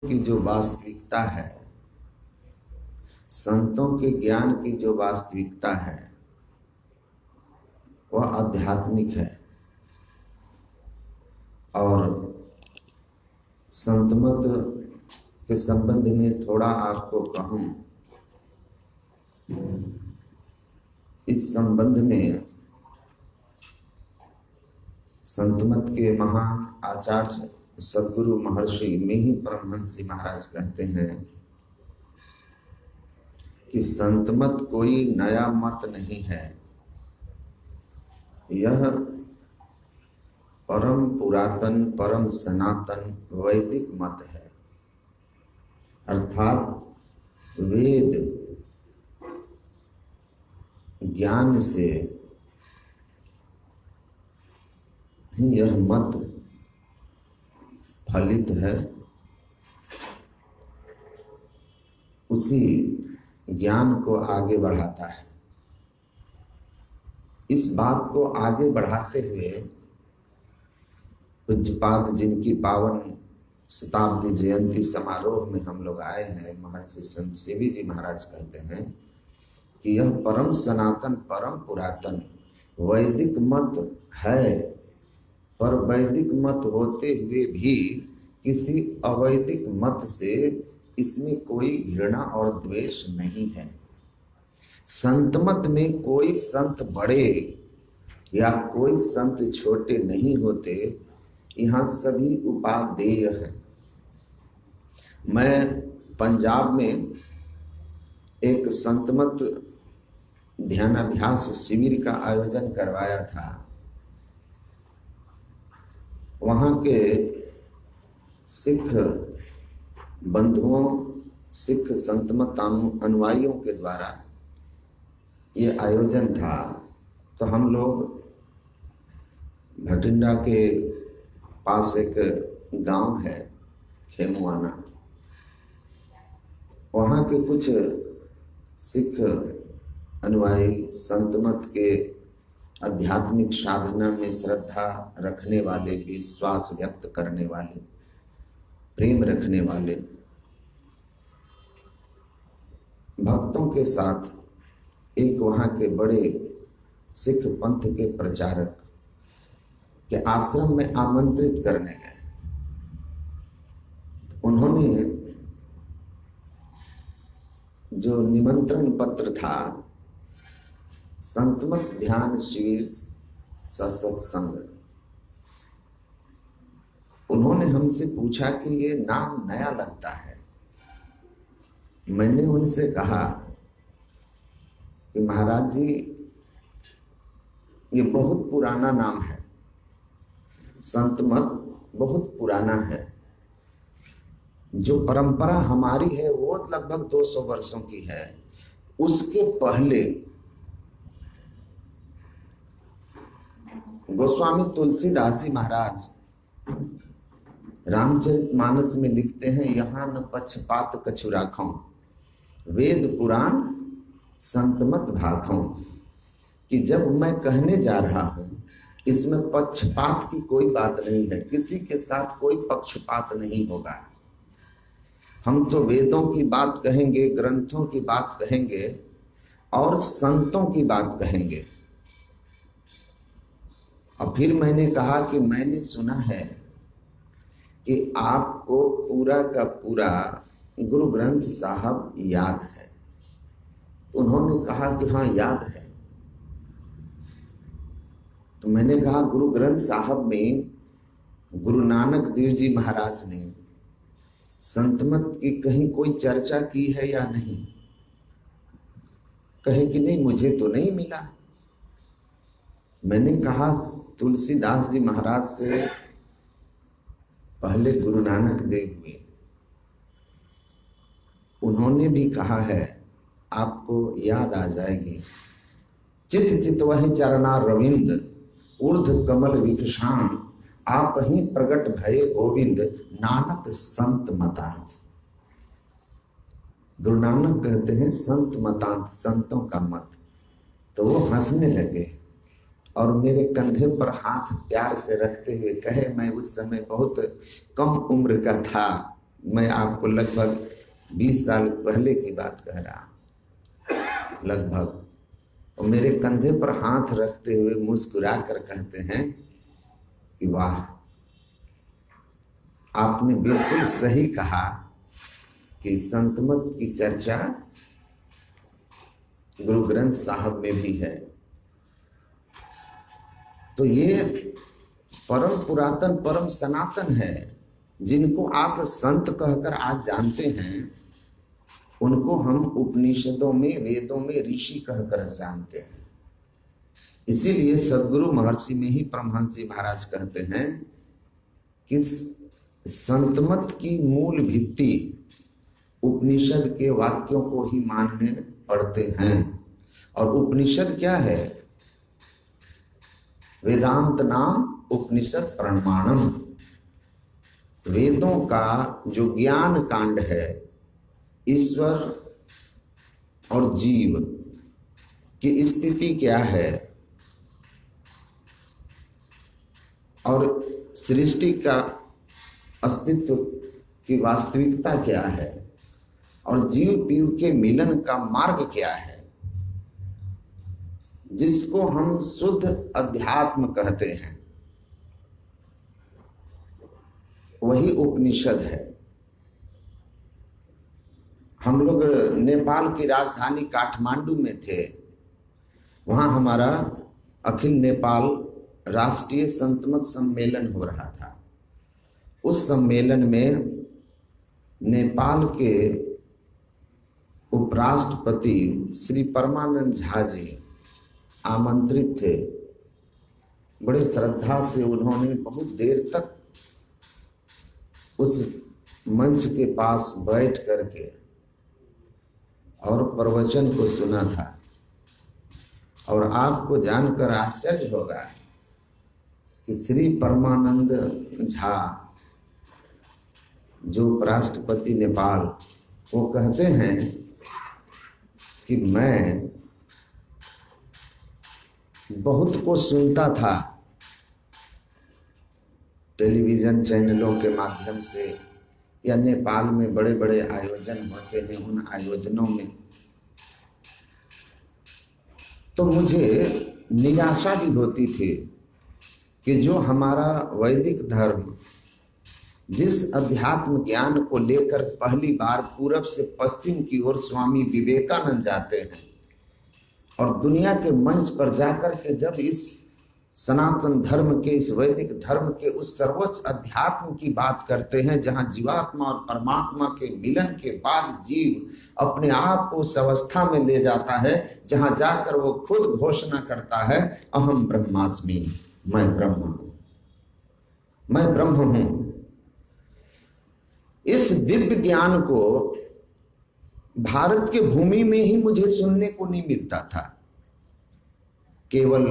की जो वास्तविकता है, संतों के ज्ञान की जो वास्तविकता है वह आध्यात्मिक है। और संतमत के संबंध में थोड़ा आपको कहूं, इस संबंध में संतमत के महान आचार्य सद्गुरु महर्षि मिहि परमहंस जी महाराज कहते हैं कि संतमत कोई नया मत नहीं है, यह परम पुरातन परम सनातन वैदिक मत है। अर्थात वेद ज्ञान से ही यह मत फलित है, उसी ज्ञान को आगे बढ़ाता है। इस बात को आगे बढ़ाते हुए पूज्यपाद जिनकी पावन शताब्दी जयंती समारोह में हम लोग आए हैं, महर्षि संत सेवी जी महाराज कहते हैं कि यह परम सनातन परम पुरातन वैदिक मत है, पर वैदिक मत होते हुए भी किसी अवैदिक मत से इसमें कोई घृणा और द्वेष नहीं है। संत मत में कोई संत बड़े या कोई संत छोटे नहीं होते, यहाँ सभी उपादेय हैं। मैं पंजाब में एक संतमत ध्यानाभ्यास शिविर का आयोजन करवाया था। वहाँ के सिख बंधुओं, सिख संतमत अनुयायियों के द्वारा ये आयोजन था। तो हम लोग भटिंडा के पास एक गांव है खेमुआना, वहाँ के कुछ सिख अनुयायी संतमत के आध्यात्मिक साधना में श्रद्धा रखने वाले, विश्वास व्यक्त करने वाले, प्रेम रखने वाले भक्तों के साथ एक वहाँ के बड़े सिख पंथ के प्रचारक के आश्रम में आमंत्रित करने गए। उन्होंने जो निमंत्रण पत्र था, संतमत ध्यान शिविर सत्संग, उन्होंने हमसे पूछा कि ये नाम नया लगता है। मैंने उनसे कहा कि महाराज जी, ये बहुत पुराना नाम है, संतमत बहुत पुराना है। जो परंपरा हमारी है वो लगभग 200 वर्षों की है। उसके पहले गोस्वामी तुलसीदास जी महाराज रामचरितमानस में लिखते हैं, यहाँ न पक्षपात कछु राखों, वेद पुराण संतमत भाखों, कि जब मैं कहने जा रहा हूं इसमें पक्षपात की कोई बात नहीं है, किसी के साथ कोई पक्षपात नहीं होगा। हम तो वेदों की बात कहेंगे, ग्रंथों की बात कहेंगे और संतों की बात कहेंगे। और फिर मैंने कहा कि मैंने सुना है कि आपको पूरा का पूरा गुरु ग्रंथ साहब याद है। उन्होंने कहा कि हाँ याद है। तो मैंने कहा गुरु ग्रंथ साहब में गुरु नानक देव जी महाराज ने संतमत की कहीं कोई चर्चा की है या नहीं? कहे कि नहीं, मुझे तो नहीं मिला। मैंने कहा तुलसीदास जी महाराज से पहले गुरु नानक देव हुए, उन्होंने भी कहा है, आपको याद आ जाएगी। चित चितवहि चरणा रविंद, ऊर्ध्व कमल विकशान, आप ही प्रगट भये गोविंद, नानक संत मतांत। गुरु नानक कहते हैं संत मतांत, संतों का मत। तो वो हंसने लगे और मेरे कंधे पर हाथ प्यार से रखते हुए कहे, मैं उस समय बहुत कम उम्र का था मैं आपको लगभग 20 साल पहले की बात कह रहा हूं, लगभग। और मेरे कंधे पर हाथ रखते हुए मुस्कुरा कर कहते हैं कि वाह, आपने बिल्कुल सही कहा कि संतमत की चर्चा गुरु ग्रंथ साहब में भी है। तो ये परम पुरातन, परम सनातन है। जिनको आप संत कहकर आज जानते हैं, उनको हम उपनिषदों में, वेदों में ऋषि कहकर जानते हैं। इसीलिए सद्गुरु महर्षि में ही परमहंस जी महाराज कहते हैं कि संतमत की मूल भित्ति उपनिषद के वाक्यों को ही मानने पड़ते हैं। और उपनिषद क्या है? वेदांत नाम उपनिषद प्रमाणम। वेदों का जो ज्ञान कांड है, ईश्वर और जीव की स्थिति क्या है और सृष्टि का अस्तित्व की वास्तविकता क्या है और जीव पीव के मिलन का मार्ग क्या है, जिसको हम शुद्ध अध्यात्म कहते हैं, वही उपनिषद है। हम लोग नेपाल की राजधानी काठमांडू में थे। वहाँ हमारा अखिल नेपाल राष्ट्रीय संतमत सम्मेलन हो रहा था। उस सम्मेलन में नेपाल के उपराष्ट्रपति श्री परमानंद झा जी आमंत्रित थे। बड़े श्रद्धा से उन्होंने बहुत देर तक उस मंच के पास बैठ करके और प्रवचन को सुना था। और आपको जानकर आश्चर्य होगा कि श्री परमानंद झा, जो उपराष्ट्रपति नेपाल, वो कहते हैं कि मैं बहुत को सुनता था टेलीविज़न चैनलों के माध्यम से, या नेपाल में बड़े बड़े आयोजन होते हैं, उन आयोजनों में तो मुझे निराशा भी होती थी कि जो हमारा वैदिक धर्म जिस अध्यात्म ज्ञान को लेकर पहली बार पूरब से पश्चिम की ओर स्वामी विवेकानंद जाते हैं और दुनिया के मंच पर जाकर के जब इस सनातन धर्म के, इस वैदिक धर्म के उस सर्वोच्च अध्यात्म की बात करते हैं, जहां जीवात्मा और परमात्मा के मिलन के बाद जीव अपने आप को उस अवस्था में ले जाता है जहां जाकर वो खुद घोषणा करता है, अहम ब्रह्मास्मि, मैं ब्रह्म हूं, मैं ब्रह्म हूं। इस दिव्य ज्ञान को भारत के भूमि में ही मुझे सुनने को नहीं मिलता था। केवल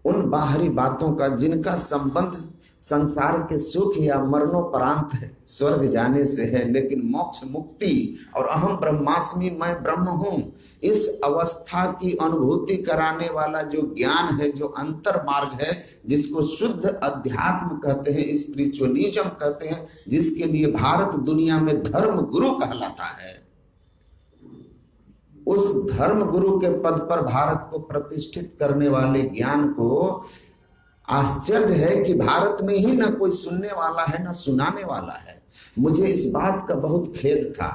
उन बाहरी बातों का जिनका संबंध संसार के सुख या मरणोपरांत है, स्वर्ग जाने से है, लेकिन मोक्ष, मुक्ति और अहम ब्रह्मास्मि, मैं ब्रह्म हूं, इस अवस्था की अनुभूति कराने वाला जो ज्ञान है, जो अंतर मार्ग है, जिसको शुद्ध अध्यात्म कहते हैं, स्पिरिचुअलिज्म कहते हैं, जिसके लिए भारत दुनिया में धर्म गुरु कहलाता है, उस धर्म गुरु के पद पर भारत को प्रतिष्ठित करने वाले ज्ञान को आश्चर्य है कि भारत में ही ना कोई सुनने वाला है, ना सुनाने वाला है। मुझे इस बात का बहुत खेद था।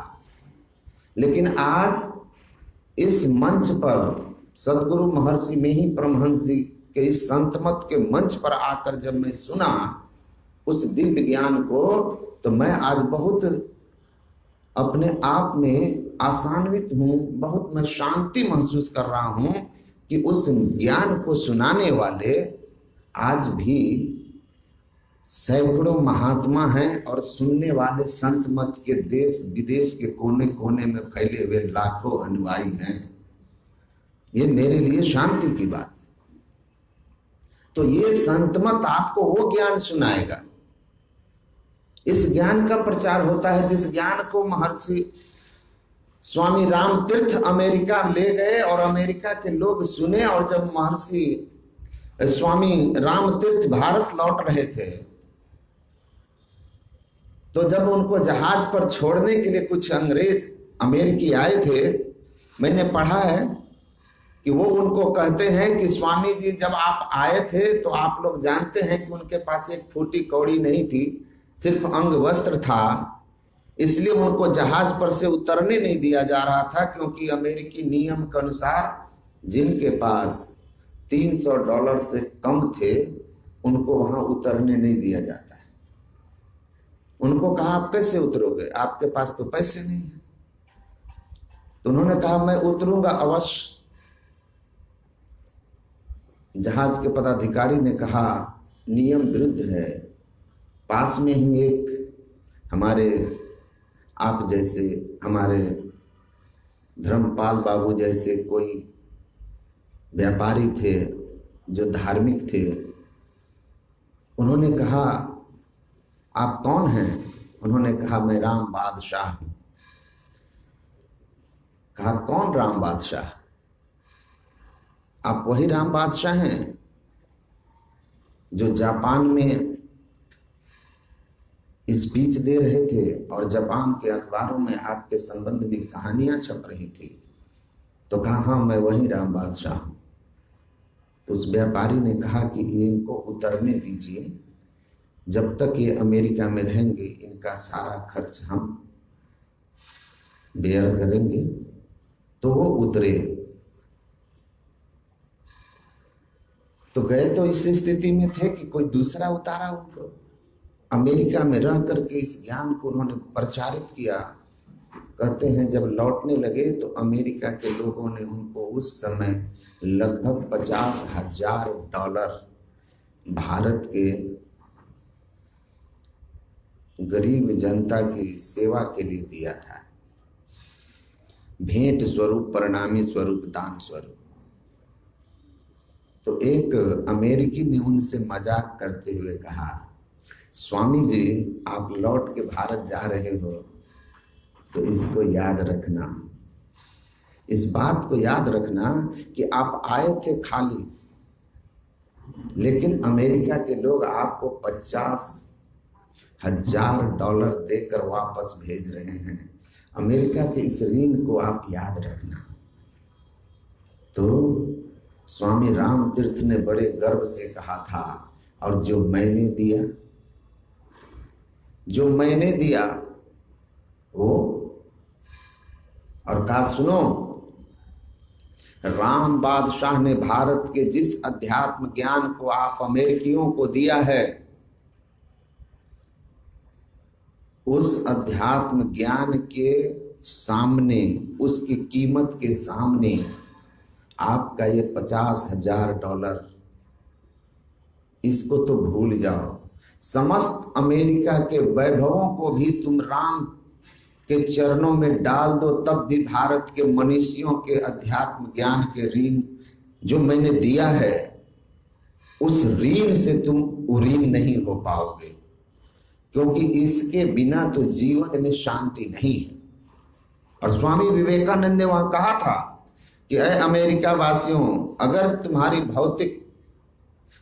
लेकिन आज इस मंच पर सद्गुरु महर्षि में ही परमहंस जी के इस संतमत के मंच पर आकर जब मैं सुना उस दिव्य ज्ञान को, तो मैं आज बहुत अपने आप में आसान्वित हूँ, बहुत मैं शांति महसूस कर रहा हूँ कि उस ज्ञान को सुनाने वाले आज भी सैकड़ों महात्मा हैं और सुनने वाले संत मत के देश विदेश के कोने कोने में फैले हुए लाखों अनुयायी हैं। ये मेरे लिए शांति की बात है। तो ये संत मत आपको वो ज्ञान सुनाएगा। इस ज्ञान का प्रचार होता है जिस ज्ञान को महर्षि स्वामी राम तीर्थ अमेरिका ले गए और अमेरिका के लोग सुने, और जब महर्षि स्वामी राम तीर्थ भारत लौट रहे थे तो जब उनको जहाज पर छोड़ने के लिए कुछ अंग्रेज अमेरिकी आए थे, मैंने पढ़ा है कि वो उनको कहते हैं कि स्वामी जी जब आप आए थे तो आप लोग जानते हैं कि उनके पास एक फूटी कौड़ी नहीं थी, सिर्फ अंग वस्त्र था, इसलिए उनको जहाज पर से उतरने नहीं दिया जा रहा था, क्योंकि अमेरिकी नियम के अनुसार जिनके पास $300 से कम थे उनको वहां उतरने नहीं दिया जाता है। उनको कहा आप कैसे उतरोगे, आपके पास तो पैसे नहीं है। तो उन्होंने कहा मैं उतरूंगा अवश्य। जहाज के पदाधिकारी ने कहा नियम विरुद्ध है, पास में ही एक हमारे आप जैसे हमारे धर्मपाल बाबू जैसे कोई व्यापारी थे जो धार्मिक थे। उन्होंने कहा आप कौन हैं? उन्होंने कहा मैं राम बादशाह हूं। कहा कौन राम बादशाह? आप वही राम बादशाह हैं जो जापान में स्पीच दे रहे थे और जापान के अखबारों में आपके संबंध में कहानियां छप रही थी। तो कहा हाँ मैं वही राम बादशाह हूं। तो उस व्यापारी ने कहा कि इनको उतरने दीजिए, जब तक ये अमेरिका में रहेंगे इनका सारा खर्च हम बेयर करेंगे। तो वो उतरे। तो गए तो इस स्थिति में थे कि कोई दूसरा उतारा उनको। अमेरिका में रह करके इस ज्ञान को उन्होंने प्रचारित किया। कहते हैं जब लौटने लगे तो अमेरिका के लोगों ने उनको उस समय लगभग $50,000 भारत के गरीब जनता की सेवा के लिए दिया था, भेंट स्वरूप, परिणामी स्वरूप, दान स्वरूप। तो एक अमेरिकी ने उनसे मजाक करते हुए कहा स्वामी जी आप लौट के भारत जा रहे हो तो इसको याद रखना, इस बात को याद रखना कि आप आए थे खाली, लेकिन अमेरिका के लोग आपको $50,000 देकर वापस भेज रहे हैं। अमेरिका के इस ऋण को आप याद रखना। तो स्वामी राम तीर्थ ने बड़े गर्व से कहा था और जो मैंने दिया वो, और कहा सुनो राम बादशाह ने भारत के जिस अध्यात्म ज्ञान को आप अमेरिकियों को दिया है, उस अध्यात्म ज्ञान के सामने, उसकी कीमत के सामने आपका ये $50,000 इसको तो भूल जाओ। समस्त अमेरिका के वैभवों को भी तुम राम के चरणों में डाल दो, तब भी भारत के मनीषियों के अध्यात्म ज्ञान के ऋण जो मैंने दिया है, उस ऋण से तुम उऋण नहीं हो पाओगे, क्योंकि इसके बिना तो जीवन में शांति नहीं है। और स्वामी विवेकानंद ने वहां कहा था कि अरे अमेरिका वासियों, अगर तुम्हारी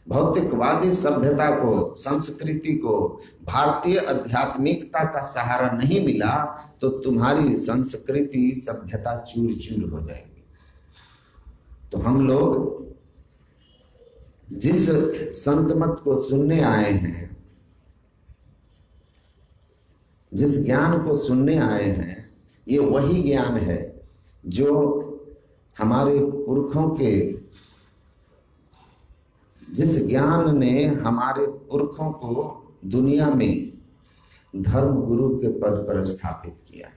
भौतिकवादी सभ्यता को, संस्कृति को भारतीय आध्यात्मिकता का सहारा नहीं मिला तो तुम्हारी संस्कृति सभ्यता चूर चूर हो जाएगी। तो हम लोग जिस संत मत को सुनने आए हैं, जिस ज्ञान को सुनने आए हैं, ये वही ज्ञान है जो हमारे पुरखों के, जिस ज्ञान ने हमारे पुरखों को दुनिया में धर्म गुरु के पद पर स्थापित किया,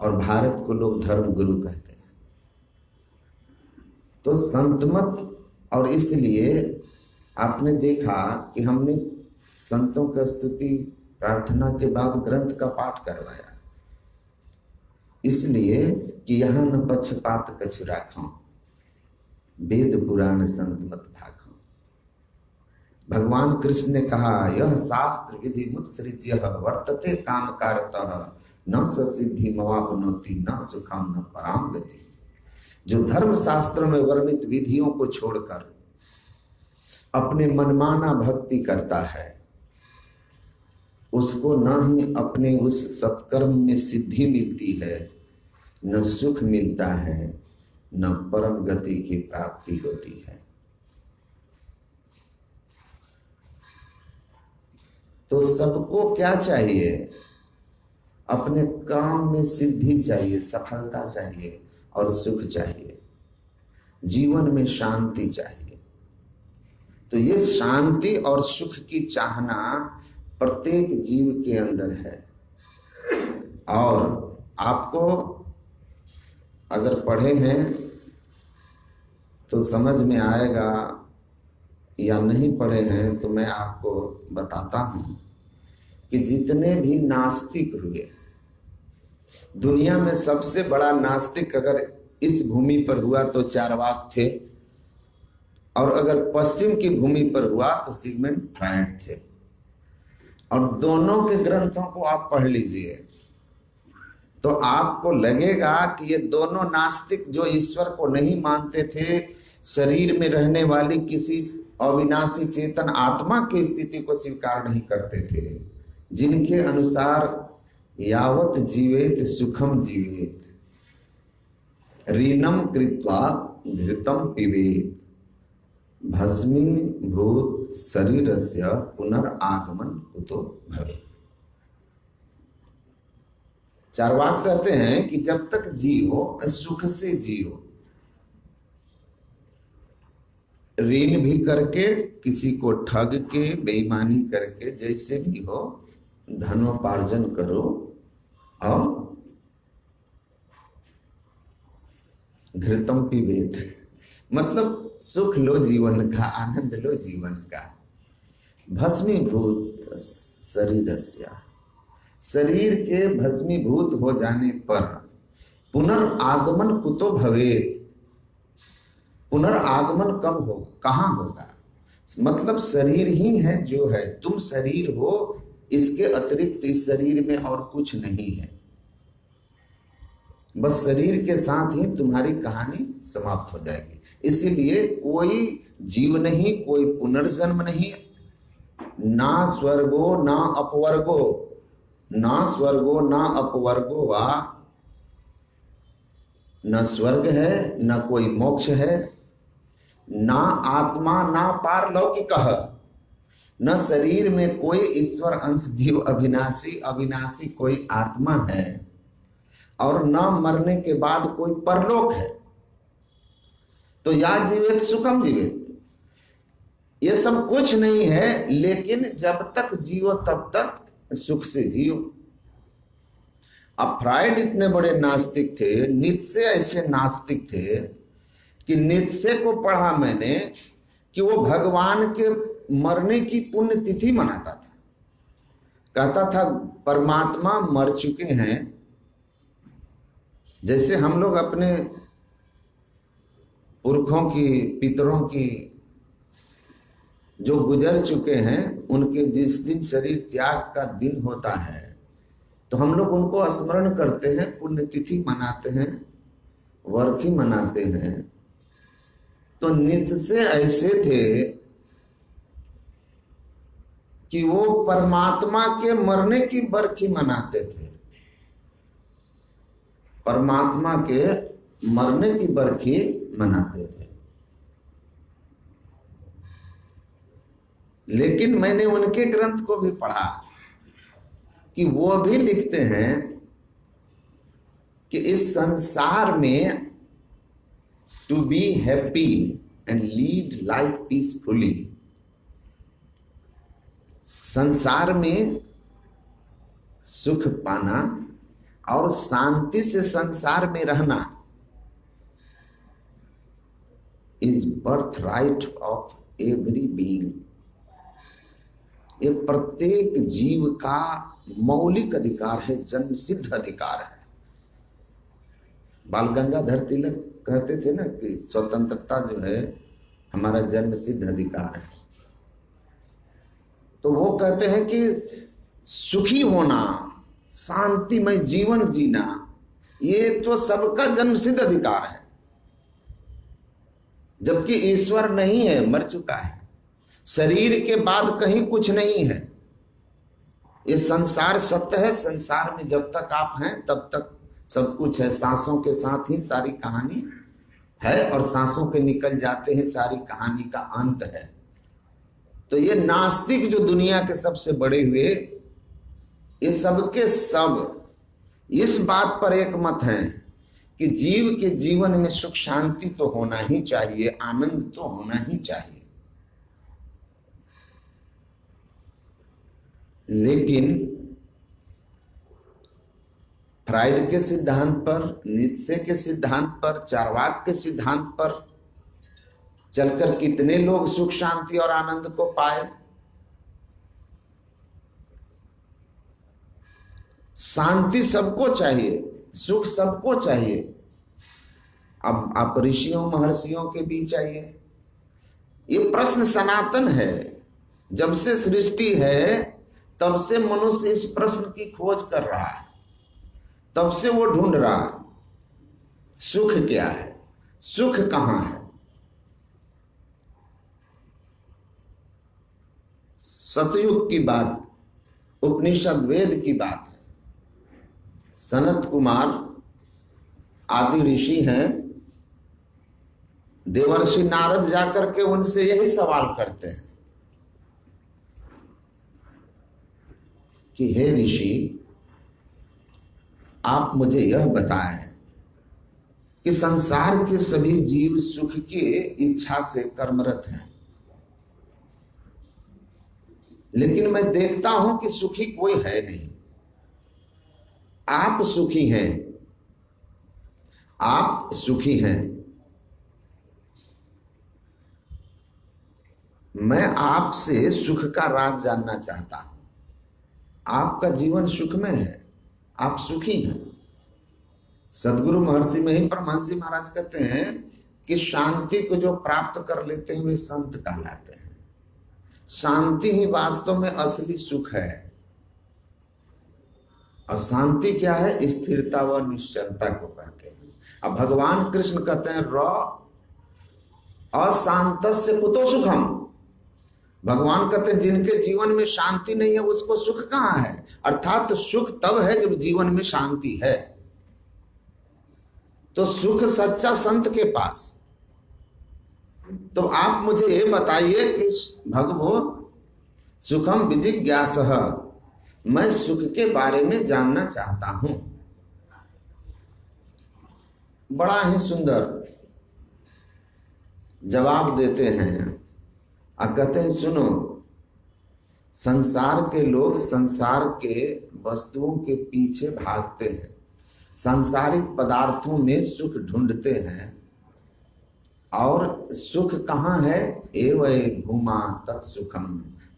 और भारत को लोग धर्म गुरु कहते हैं। तो संतमत, और इसलिए आपने देखा कि हमने संतों का स्तुति प्रार्थना के बाद ग्रंथ का पाठ करवाया, इसलिए कि यहाँ न पक्षपात कछु राखों, वेद पुराण संत मत भाखों। भगवान कृष्ण ने कहा यह शास्त्र विधि मुत्सृज्य वर्तते काम कारतः न स सिद्धि मवापनोति न सुखम न पराम गति। जो धर्म शास्त्र में वर्णित विधियों को छोड़कर अपने मनमाना भक्ति करता है, उसको न ही अपने उस सत्कर्म में सिद्धि मिलती है, न सुख मिलता है, न परम गति की प्राप्ति होती है। तो सबको क्या चाहिए? अपने काम में सिद्धि चाहिए, सफलता चाहिए और सुख चाहिए, जीवन में शांति चाहिए। तो ये शांति और सुख की चाहना प्रत्येक जीव के अंदर है। और आपको अगर पढ़े हैं तो समझ में आएगा, या नहीं पढ़े हैं तो मैं आपको बताता हूं कि जितने भी नास्तिक हुए, दुनिया में सबसे बड़ा नास्तिक अगर इस भूमि पर हुआ तो चारवाक थे, और अगर पश्चिम की भूमि पर हुआ तो सिगमंड फ्रायड थे। और दोनों के ग्रंथों को आप पढ़ लीजिए तो आपको लगेगा कि ये दोनों नास्तिक जो ईश्वर को नहीं मानते थे, शरीर में रहने वाली किसी अविनाशी चेतन आत्मा की स्थिति को स्वीकार नहीं करते थे, जिनके अनुसार यावत जीवेत सुखम जीवेत, रीनम कृत्वा घृतम पिबेत, भस्मीभूत शरीरस्य पुनरागमन कुतो भवेत्। चारवाक कहते हैं कि जब तक जियो सुख से जियो, ऋण भी करके, किसी को ठग के, बेईमानी करके, जैसे भी हो धनोपार्जन करो और घृतम पिबेत, मतलब सुख लो जीवन का, आनंद लो जीवन का। भस्मीभूत शरीरस्य, शरीर के भस्मीभूत हो जाने पर पुनर्आगमन कुतो भवेत्, पुनर्आगमन कब होगा, कहाँ होगा? मतलब शरीर ही है जो है, तुम शरीर हो, इसके अतिरिक्त इस शरीर में और कुछ नहीं है। बस शरीर के साथ ही तुम्हारी कहानी समाप्त हो जाएगी। इसीलिए कोई जीव नहीं, कोई पुनर्जन्म नहीं, ना स्वर्गो ना अपवर्गो, ना स्वर्गो ना अपवर्गो वा, न स्वर्ग है, न कोई मोक्ष है, ना आत्मा ना पारलौकिक, न शरीर में कोई ईश्वर अंश जीव अविनाशी, अविनाशी कोई आत्मा है, और न मरने के बाद कोई परलोक है। तो या जीवित सुखम जीवित, ये सब कुछ नहीं है, लेकिन जब तक जियो तब तक सुख से जियो। अब फ्रायड इतने बड़े नास्तिक थे, नीत्शे ऐसे नास्तिक थे कि नीत्शे को पढ़ा मैंने कि वो भगवान के मरने की पुण्य तिथि मनाता था। कहता था परमात्मा मर चुके हैं, जैसे हम लोग अपने पुरखों की, पितरों की जो गुजर चुके हैं, उनके जिस दिन शरीर त्याग का दिन होता है तो हम लोग उनको स्मरण करते हैं, पुण्यतिथि मनाते हैं, वर्षी मनाते हैं। तो नीत्शे ऐसे थे कि वो परमात्मा के मरने की बरखी मनाते थे, परमात्मा के मरने की बरखी मनाते थे। लेकिन मैंने उनके ग्रंथ को भी पढ़ा कि वो भी लिखते हैं कि इस संसार में to be happy and lead life peacefully, संसार में सुख पाना और शांति से संसार में रहना is birth right of every being, ये प्रत्येक जीव का मौलिक अधिकार है, जन्म सिद्ध अधिकार है। बाल गंगाधर तिलक कहते थे ना कि स्वतंत्रता जो है हमारा जन्म सिद्ध अधिकार है। तो वो कहते हैं कि सुखी होना, शांतिमय जीवन जीना, ये तो सबका जन्म सिद्ध अधिकार है। जबकि ईश्वर नहीं है, मर चुका है, शरीर के बाद कहीं कुछ नहीं है। ये संसार सत्य है, संसार में जब तक आप हैं तब तक सब कुछ है। सांसों के साथ ही सारी कहानी है और सांसों के निकल जाते ही सारी कहानी का अंत है। तो ये नास्तिक जो दुनिया के सबसे बड़े हुए, ये सबके सब इस बात पर एक मत हैं कि जीव के जीवन में सुख शांति तो होना ही चाहिए, आनंद तो होना ही चाहिए। लेकिन फ्राइड के सिद्धांत पर, नीत्शे के सिद्धांत पर, चारवाक के सिद्धांत पर चलकर कितने लोग सुख शांति और आनंद को पाए। शांति सबको चाहिए, सुख सबको चाहिए। अब आप ऋषियों महर्षियों के बीच आइए, ये प्रश्न सनातन है। जब से सृष्टि है तब से मनुष्य इस प्रश्न की खोज कर रहा है, तब से वो ढूंढ रहा है सुख क्या है, सुख कहां है। सतयुग की बात, उपनिषद वेद की बात है। सनत कुमार आदि ऋषि हैं, देवर्षि नारद जाकर के उनसे यही सवाल करते हैं कि हे ऋषि, आप मुझे यह बताएं कि संसार के सभी जीव सुख की इच्छा से कर्मरत हैं, लेकिन मैं देखता हूं कि सुखी कोई है नहीं। आप सुखी हैं, आप सुखी हैं। मैं आपसे सुख का राज जानना चाहता हूं। आपका जीवन सुख में है, आप सुखी हैं। सदगुरु महर्षि मही परमहंस महाराज कहते हैं कि शांति को जो प्राप्त कर लेते हैं वे संत कहलाते हैं। शांति ही वास्तव में असली सुख है। और शांति क्या है? स्थिरता व निश्चलता को कहते हैं। अब भगवान कृष्ण कहते हैं अशांतस्य कुतो सुखम। भगवान कहते हैं जिनके जीवन में शांति नहीं है उसको सुख कहां है। अर्थात सुख तब है जब जीवन में शांति है। तो सुख सच्चा संत के पास। तो आप मुझे ये बताइए कि भगवो सुखम विजिज्ञासः, मैं सुख के बारे में जानना चाहता हूं। बड़ा ही सुंदर जवाब देते हैं। कहते हैं सुनो, संसार के लोग संसार के वस्तुओं के पीछे भागते हैं, सांसारिक पदार्थों में सुख ढूंढते हैं। और सुख कहाँ है? एवं भूमा तत्सुखम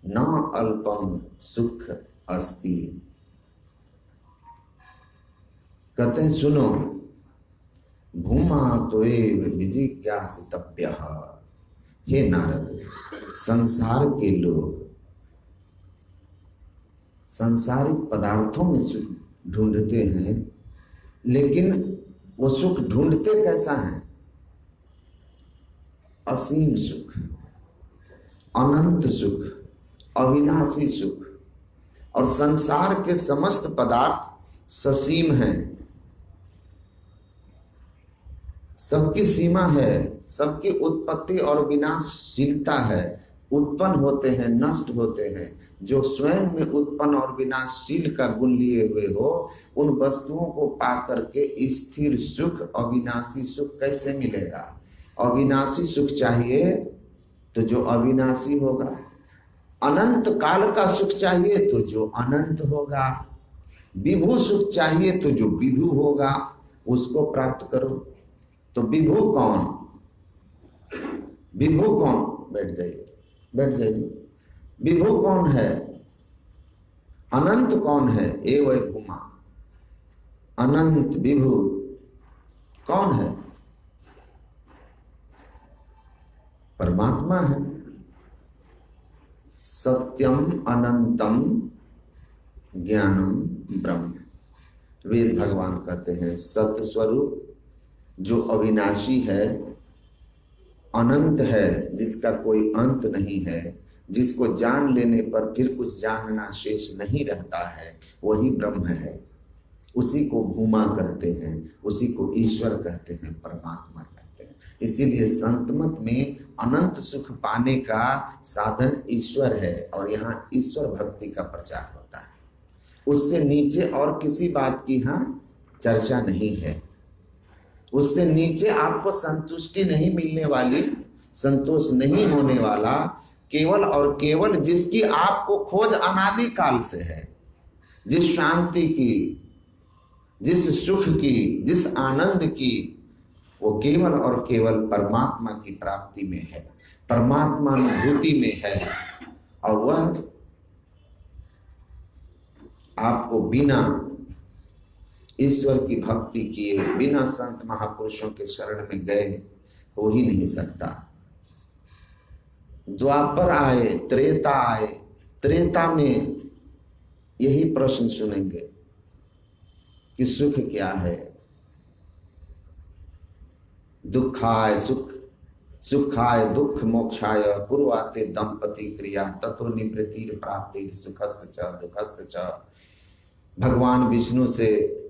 न अल्पम सुख अस्ति। कहते हैं सुनो, भूमा तो एव विजिज्ञासितव्यः। हे नारद, संसार के लोग सांसारिक पदार्थों में सुख ढूंढते हैं, लेकिन वो सुख ढूंढते कैसा है? असीम सुख, अनंत सुख, अविनाशी सुख। और संसार के समस्त पदार्थ ससीम हैं, सबकी सीमा है, सबकी उत्पत्ति और विनाशशीलता है। उत्पन्न होते हैं, नष्ट होते हैं। जो स्वयं में उत्पन्न और विनाशशील का गुण लिए हुए हो, उन वस्तुओं को पाकर के स्थिर सुख, अविनाशी सुख कैसे मिलेगा? अविनाशी सुख चाहिए तो जो अविनाशी होगा, अनंत काल का सुख चाहिए तो जो अनंत होगा, विभु सुख चाहिए तो जो विभु होगा उसको प्राप्त करो। तो विभु कौन? विभु कौन? बैठ जाइए, बैठ जाइए। विभु कौन है? अनंत कौन है? एवं भूमा, अनंत विभु कौन है? परमात्मा है। सत्यम अनंतम ज्ञानम ब्रह्म। वेद भगवान कहते हैं सत्य स्वरूप जो अविनाशी है, अनंत है, जिसका कोई अंत नहीं है, जिसको जान लेने पर फिर कुछ जानना शेष नहीं रहता है, वही ब्रह्म है। उसी को भूमा कहते हैं, उसी को ईश्वर कहते हैं, परमात्मा कहते हैं। इसीलिए संत मत में अनंत सुख पाने का साधन ईश्वर है, और यहाँ ईश्वर भक्ति का प्रचार होता है। उससे नीचे और किसी बात की यहाँ चर्चा नहीं है। उससे नीचे आपको संतुष्टि नहीं मिलने वाली, संतोष नहीं होने वाला, केवल और केवल जिसकी आपको खोज अनादि काल से है, जिस शांति की, जिस सुख की, जिस आनंद की, वो केवल और केवल परमात्मा की प्राप्ति में है, परमात्मा अनुभूति में है। और वह आपको बिना ईश्वर की भक्ति किए, बिना संत महापुरुषों के शरण में गए हो ही नहीं सकता। द्वापर आए, त्रेता आए, त्रेता में यही प्रश्न सुनेंगे कि सुख क्या है। दुखाय सुख, सुखाय दुख मोक्षाय कुर्वाते दंपति क्रिया ततो निवृत्तिर प्राप्ति सुखस्य च दुखस्य च। भगवान विष्णु से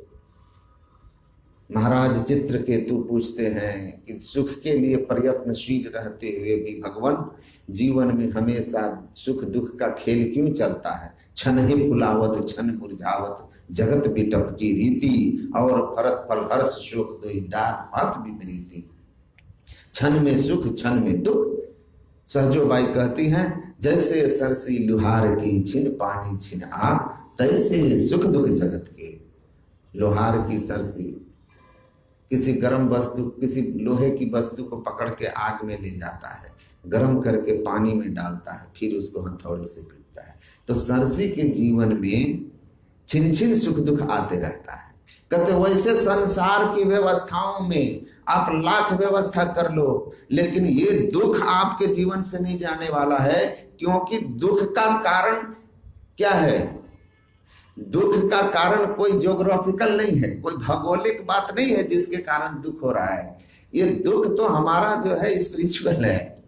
महाराज चित्रकेतु पूछते हैं कि सुख के लिए प्रयत्नशील रहते हुए भी भगवान जीवन में हमेशा सुख दुख का खेल क्यों चलता है। क्षण ही फुलावत क्षण मुरझावत जगत बिटप की रीति, और भरत फल हर्ष शोक दोई डार पात विपरीति। क्षण में सुख क्षण में दुख। सहजोबाई कहती हैं, जैसे सरसी लुहार की छिन पानी छिन आग, तैसे सुख दुख जगत के। लोहार की सरसी किसी गर्म वस्तु, किसी लोहे की वस्तु को पकड़ के आग में ले जाता है, गर्म करके पानी में डालता है, फिर उसको हथौड़े से पीटता है। तो सरसी के जीवन में छिन छिन सुख दुख आते रहता है। कहते वैसे संसार की व्यवस्थाओं में आप लाख व्यवस्था कर लो, लेकिन ये दुख आपके जीवन से नहीं जाने वाला है, क्योंकि दुख का कारण क्या है। दुख का कारण कोई ज्योग्राफिकल नहीं है, कोई भौगोलिक बात नहीं है जिसके कारण दुख हो रहा है। ये दुख तो हमारा जो है स्पिरिचुअल है।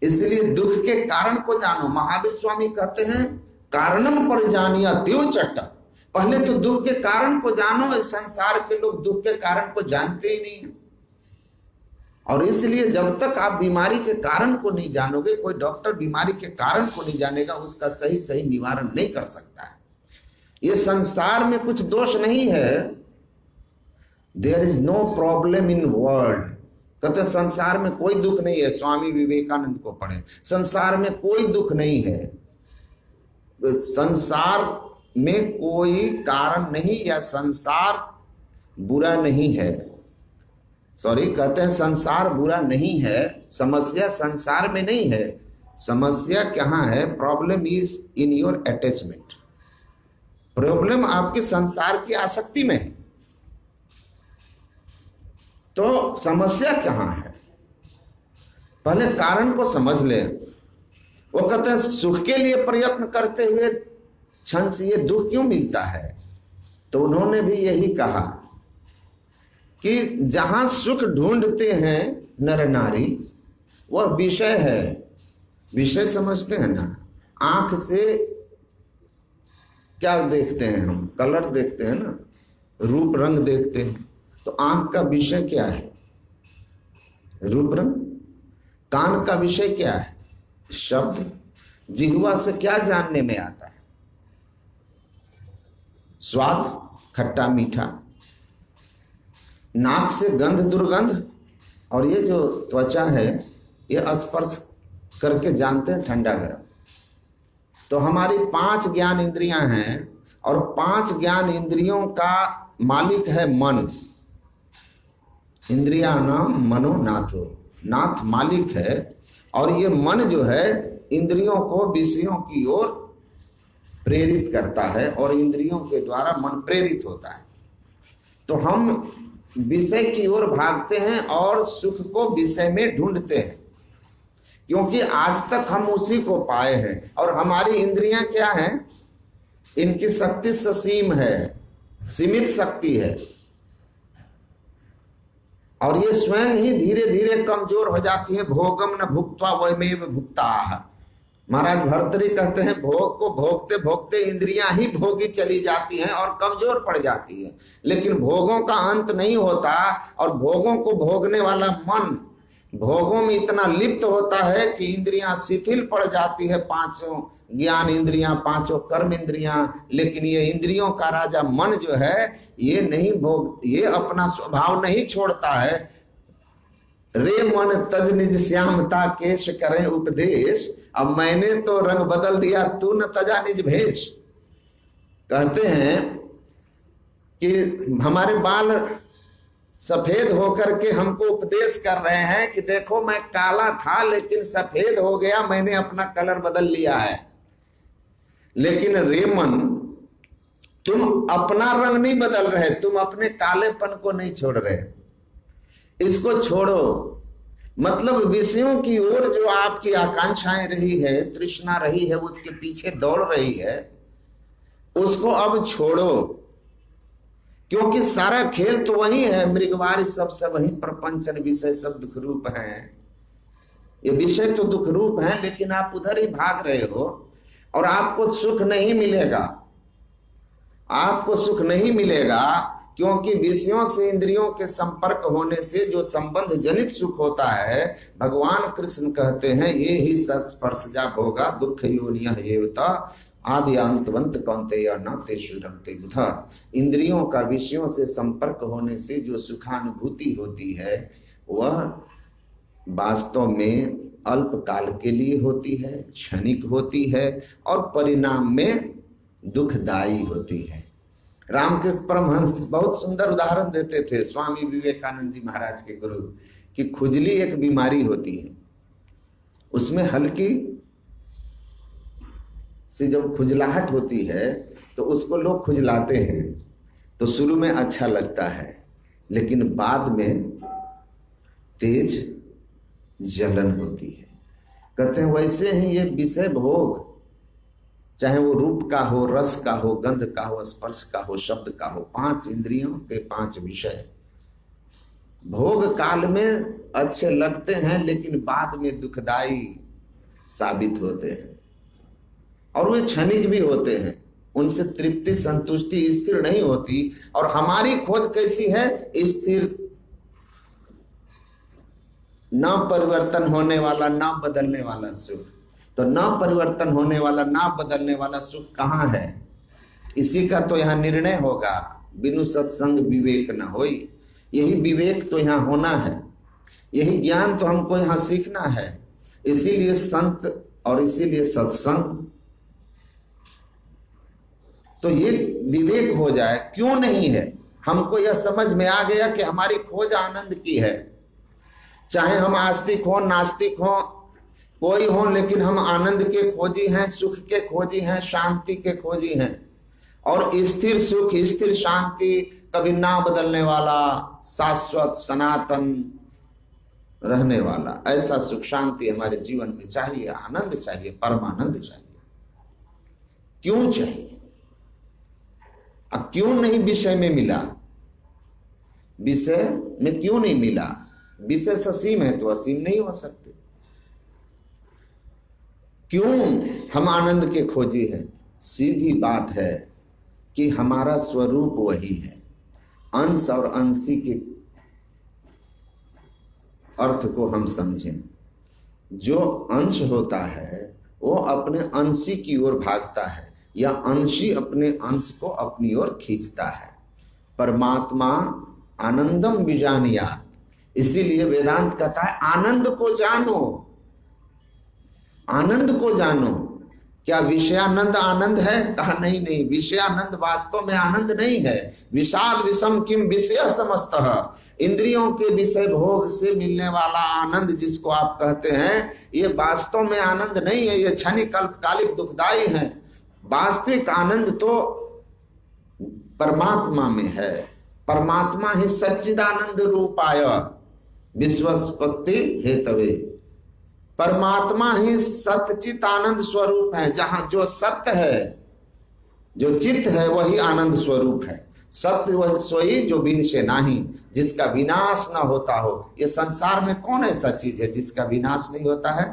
इसलिए दुख के कारण को जानो। महावीर स्वामी कहते हैं, कारणम पर जानिया देव चट्ट। पहले तो दुख के कारण को जानो। इस संसार के लोग दुख के कारण को जानते ही नहीं है, और इसलिए जब तक आप बीमारी के कारण को नहीं जानोगे, कोई डॉक्टर बीमारी के कारण को नहीं जानेगा, उसका सही सही निवारण नहीं कर सकता है। ये संसार में कुछ दोष नहीं है। There is no problem in world. कहते संसार में कोई दुख नहीं है। स्वामी विवेकानंद को पढ़े, संसार में कोई दुख नहीं है। संसार में कोई कारण नहीं, या संसार बुरा नहीं है। सॉरी, कहते हैं संसार बुरा नहीं है। समस्या संसार में नहीं है। समस्या कहाँ है? Problem is in your attachment. Problem आपके संसार की आसक्ति में है। तो समस्या कहाँ है? पहले कारण को समझ ले। वो कहते हैं सुख के लिए प्रयत्न करते हुए क्षण से ये दुख क्यों मिलता है? तो उन्होंने भी यही कहा कि जहां सुख ढूंढते हैं नर नारी, वह विषय है। विषय समझते हैं ना? आंख से क्या देखते हैं हम? कलर देखते हैं ना, रूप रंग देखते हैं। तो आंख का विषय क्या है? रूप रंग। कान का विषय क्या है? शब्द। जिह्वा से क्या जानने में आता है? स्वाद, खट्टा मीठा। नाक से गंध दुर्गंध। और ये जो त्वचा है, ये स्पर्श करके जानते हैं ठंडा गर्म। तो हमारी 5 ज्ञान इंद्रियां हैं, और 5 ज्ञान इंद्रियों का मालिक है मन। इंद्रिया नाम मनो नाथो। नाथ मालिक है, और ये मन जो है इंद्रियों को विषयों की ओर प्रेरित करता है, और इंद्रियों के द्वारा मन प्रेरित होता है। तो हम विषय की ओर भागते हैं और सुख को विषय में ढूंढते हैं, क्योंकि आज तक हम उसी को पाए हैं। और हमारी इंद्रियां क्या हैं? इनकी शक्ति ससीम है, सीमित शक्ति है, और ये स्वयं ही धीरे धीरे कमजोर हो जाती है। भोगम न भुक्त्वा वयमेव भुक्ताः। महाराज भर्तृहरि कहते हैं भोग को भोगते भोगते इंद्रियां ही भोगी चली जाती हैं और कमजोर पड़ जाती है, लेकिन भोगों का अंत नहीं होता। और भोगों को भोगने वाला मन भोगों में इतना लिप्त होता है कि इंद्रियां शिथिल पड़ जाती है, पांचों ज्ञान इंद्रियां, पांचों कर्म इंद्रियां। लेकिन ये इंद्रियों का राजा मन जो है ये नहीं भोग, ये अपना स्वभाव नहीं छोड़ता है। रे मन तज निज श्यामता केश करें उपदेश, अब मैंने तो रंग बदल दिया तू न तजा निज भेष। कहते हैं कि हमारे बाल सफेद होकर के हमको उपदेश कर रहे हैं कि देखो मैं काला था लेकिन सफेद हो गया, मैंने अपना कलर बदल लिया है। लेकिन रे मन, तुम अपना रंग नहीं बदल रहे, तुम अपने कालेपन को नहीं छोड़ रहे, इसको छोड़ो। मतलब विषयों की ओर जो आपकी आकांक्षाएं रही है, तृष्णा रही है, उसके पीछे दौड़ रही है, उसको अब छोड़ो। क्योंकि सारा खेल तो वही है, मृगवारी सब वही प्रपंचन विषय सब दुख रूप हैं। ये विषय तो दुख रूप हैं, लेकिन आप उधर ही भाग रहे हो और आपको सुख नहीं मिलेगा। आपको सुख नहीं मिलेगा क्योंकि विषयों से इंद्रियों के संपर्क होने से जो संबंध जनित सुख होता है, भगवान कृष्ण कहते हैं ये ही सस्पर्शजा भोगा दुख योनियः एवता आदि अंतवंत कौन्तेय न तेषु रमते बुधा। इंद्रियों का विषयों से संपर्क होने से जो सुखानुभूति होती है वह वास्तव में अल्प काल के लिए होती है, क्षणिक होती है और परिणाम में दुखदायी होती है। रामकृष्ण परमहंस बहुत सुंदर उदाहरण देते थे, स्वामी विवेकानंद जी महाराज के गुरु, कि खुजली एक बीमारी होती है, उसमें हल्की से जब खुजलाहट होती है तो उसको लोग खुजलाते हैं, तो शुरू में अच्छा लगता है लेकिन बाद में तेज जलन होती है। कहते हैं वैसे ही ये विषय भोग, चाहे वो रूप का हो, रस का हो, गंध का हो, स्पर्श का हो, शब्द का हो, 5 इंद्रियों के 5 विषय भोग काल में अच्छे लगते हैं लेकिन बाद में दुखदाई साबित होते हैं और वे क्षणिक भी होते हैं। उनसे तृप्ति संतुष्टि स्थिर नहीं होती। और हमारी खोज कैसी है? स्थिर, न परिवर्तन होने वाला, न बदलने वाला सुख। तो न परिवर्तन होने वाला, न बदलने वाला सुख कहाँ है? इसी का तो यहाँ निर्णय होगा। बिनु सत्संग विवेक न होई। यही विवेक तो यहाँ होना है, यही ज्ञान तो हमको यहाँ सीखना है। इसीलिए संत और इसीलिए सत्संग। तो ये विवेक हो जाए, क्यों नहीं है? हमको यह समझ में आ गया कि हमारी खोज आनंद की है। चाहे हम आस्तिक हो, नास्तिक हो, कोई हो, लेकिन हम आनंद के खोजी हैं, सुख के खोजी हैं, शांति के खोजी हैं। और स्थिर सुख, स्थिर शांति, कभी ना बदलने वाला, शाश्वत सनातन रहने वाला, ऐसा सुख शांति हमारे जीवन में चाहिए। आनंद चाहिए, परमानंद चाहिए। क्यों चाहिए? अब क्यों नहीं विषय में मिला? विषय में क्यों नहीं मिला? विषय ससीम है तो असीम नहीं हो सकते। क्यों हम आनंद के खोजी हैं? सीधी बात है कि हमारा स्वरूप वही है। अंश और अंशी के अर्थ को हम समझें। जो अंश होता है वो अपने अंशी की ओर भागता है, या अंशी अपने अंश को अपनी ओर खींचता है। परमात्मा आनंदम विजानियात। इसीलिए वेदांत कहता है आनंद को जानो, आनंद को जानो। क्या विषयानंद आनंद है? कहा नहीं नहीं, विषयानंद वास्तव में आनंद नहीं है। विशाल विषम किम विषय समस्तः। इंद्रियों के विषय भोग से मिलने वाला आनंद जिसको आप कहते हैं, ये वास्तव में आनंद नहीं है, ये क्षणिक अल्पकालिक दुखदायी है। वास्तविक आनंद तो परमात्मा में है। परमात्मा ही सच्चिदानंद रूपाय विश्वस्पत्ति हेतवे। परमात्मा ही सतचित आनंद स्वरूप है। जहां जो सत्य है, जो चित्त है, वही आनंद स्वरूप है। सत्य वही सोई जो विनाश नाही, जिसका विनाश ना होता हो। ये संसार में कौन ऐसा चीज है जिसका विनाश नहीं होता है?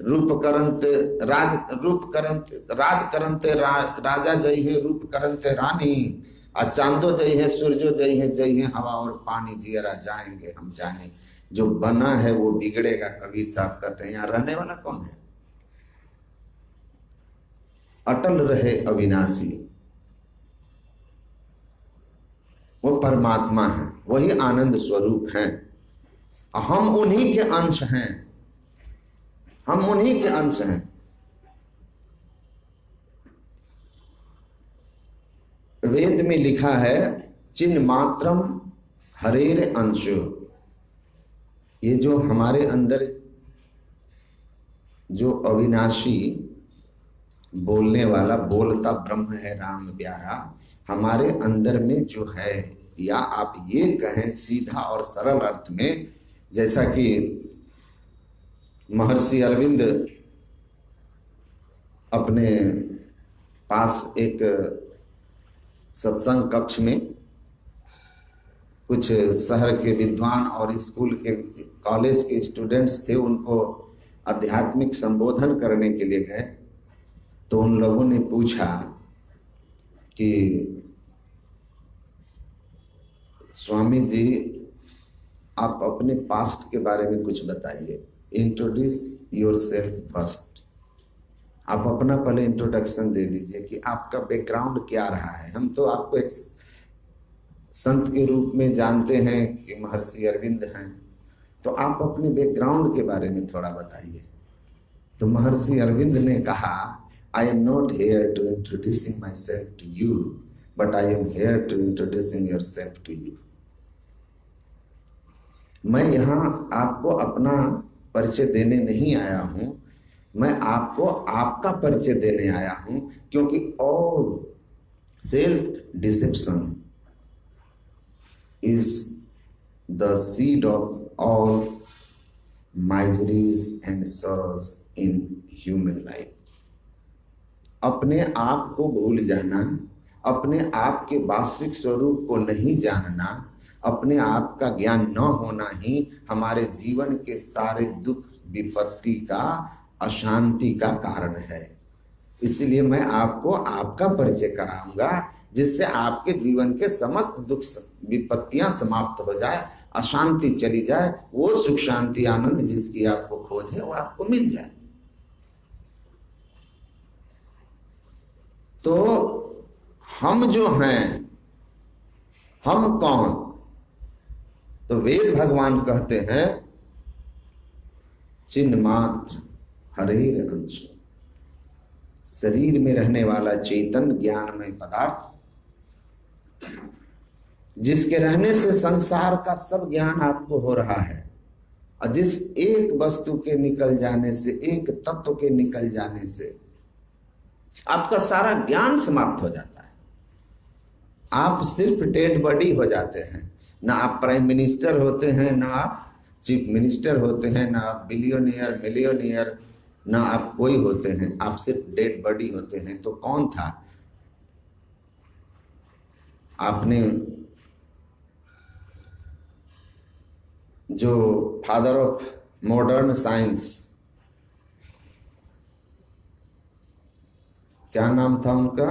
रूप करंत राज करंते राजा जय है, रूप करंते रानी। और चांदो जय है, सूर्यो जय है हवा और पानी, जियरा जाएंगे हम जाने। जो बना है वो बिगड़ेगा, कबीर साहब कहते हैं। यहाँ रहने वाला कौन है? अटल रहे अविनाशी, वो परमात्मा है, वही आनंद स्वरूप हैं। हम उन्हीं के अंश हैं, हम उन्हीं के अंश हैं। वेद में लिखा है चिन्ह मात्रम हरेर अंश। ये जो हमारे अंदर जो अविनाशी बोलने वाला बोलता ब्रह्म है राम प्यारा, हमारे अंदर में जो है, या आप ये कहें सीधा और सरल अर्थ में, जैसा कि महर्षि अरविंद अपने पास एक सत्संग कक्ष में कुछ शहर के विद्वान और स्कूल के कॉलेज के स्टूडेंट्स थे, उनको आध्यात्मिक संबोधन करने के लिए गए। तो उन लोगों ने पूछा कि स्वामी जी आप अपने पास्ट के बारे में कुछ बताइए, इंट्रोड्यूस योरसेल्फ फर्स्ट। आप अपना पहले इंट्रोडक्शन दे दीजिए कि आपका बैकग्राउंड क्या रहा है। हम तो आपको एक संत के रूप में जानते हैं कि महर्षि अरविंद हैं, तो आप अपने बैकग्राउंड के बारे में थोड़ा बताइए। तो महर्षि अरविंद ने कहा, I am not here to introducing myself to you, but I am here to introducing yourself to you. मैं यहाँ आपको अपना परिचय देने नहीं आया हूँ, मैं आपको आपका परिचय देने आया हूँ, क्योंकि all self deception is the seed of all miseries and sorrows in human life. अपने आप को भूल जाना, अपने आप के वास्तविक स्वरूप को नहीं जानना, अपने आप का ज्ञान न होना ही हमारे जीवन के सारे दुख विपत्ति का, अशांति का कारण है। इसलिए मैं आपको आपका परिचय कराऊंगा, जिससे आपके जीवन के समस्त दुख विपत्तियां समाप्त हो जाए, अशांति चली जाए, वो सुख शांति आनंद जिसकी आपको खोज है वो आपको मिल जाए। तो हम जो हैं, हम कौन? तो वेद भगवान कहते हैं चिन्ह मात्र हरेर अंश, शरीर में रहने वाला चेतन ज्ञानमय पदार्थ, जिसके रहने से संसार का सब ज्ञान आपको हो रहा है, और जिस एक वस्तु के निकल जाने से, एक तत्व के निकल जाने से आपका सारा ज्ञान समाप्त हो जाता है। आप सिर्फ डेड बॉडी हो जाते हैं। ना आप प्राइम मिनिस्टर होते हैं, ना आप चीफ मिनिस्टर होते हैं, ना आप बिलियनियर मिलियनियर, ना आप कोई होते हैं, आप सिर्फ डेड बॉडी होते हैं। तो कौन था? आपने जो फादर ऑफ मॉडर्न साइंस, क्या नाम था उनका,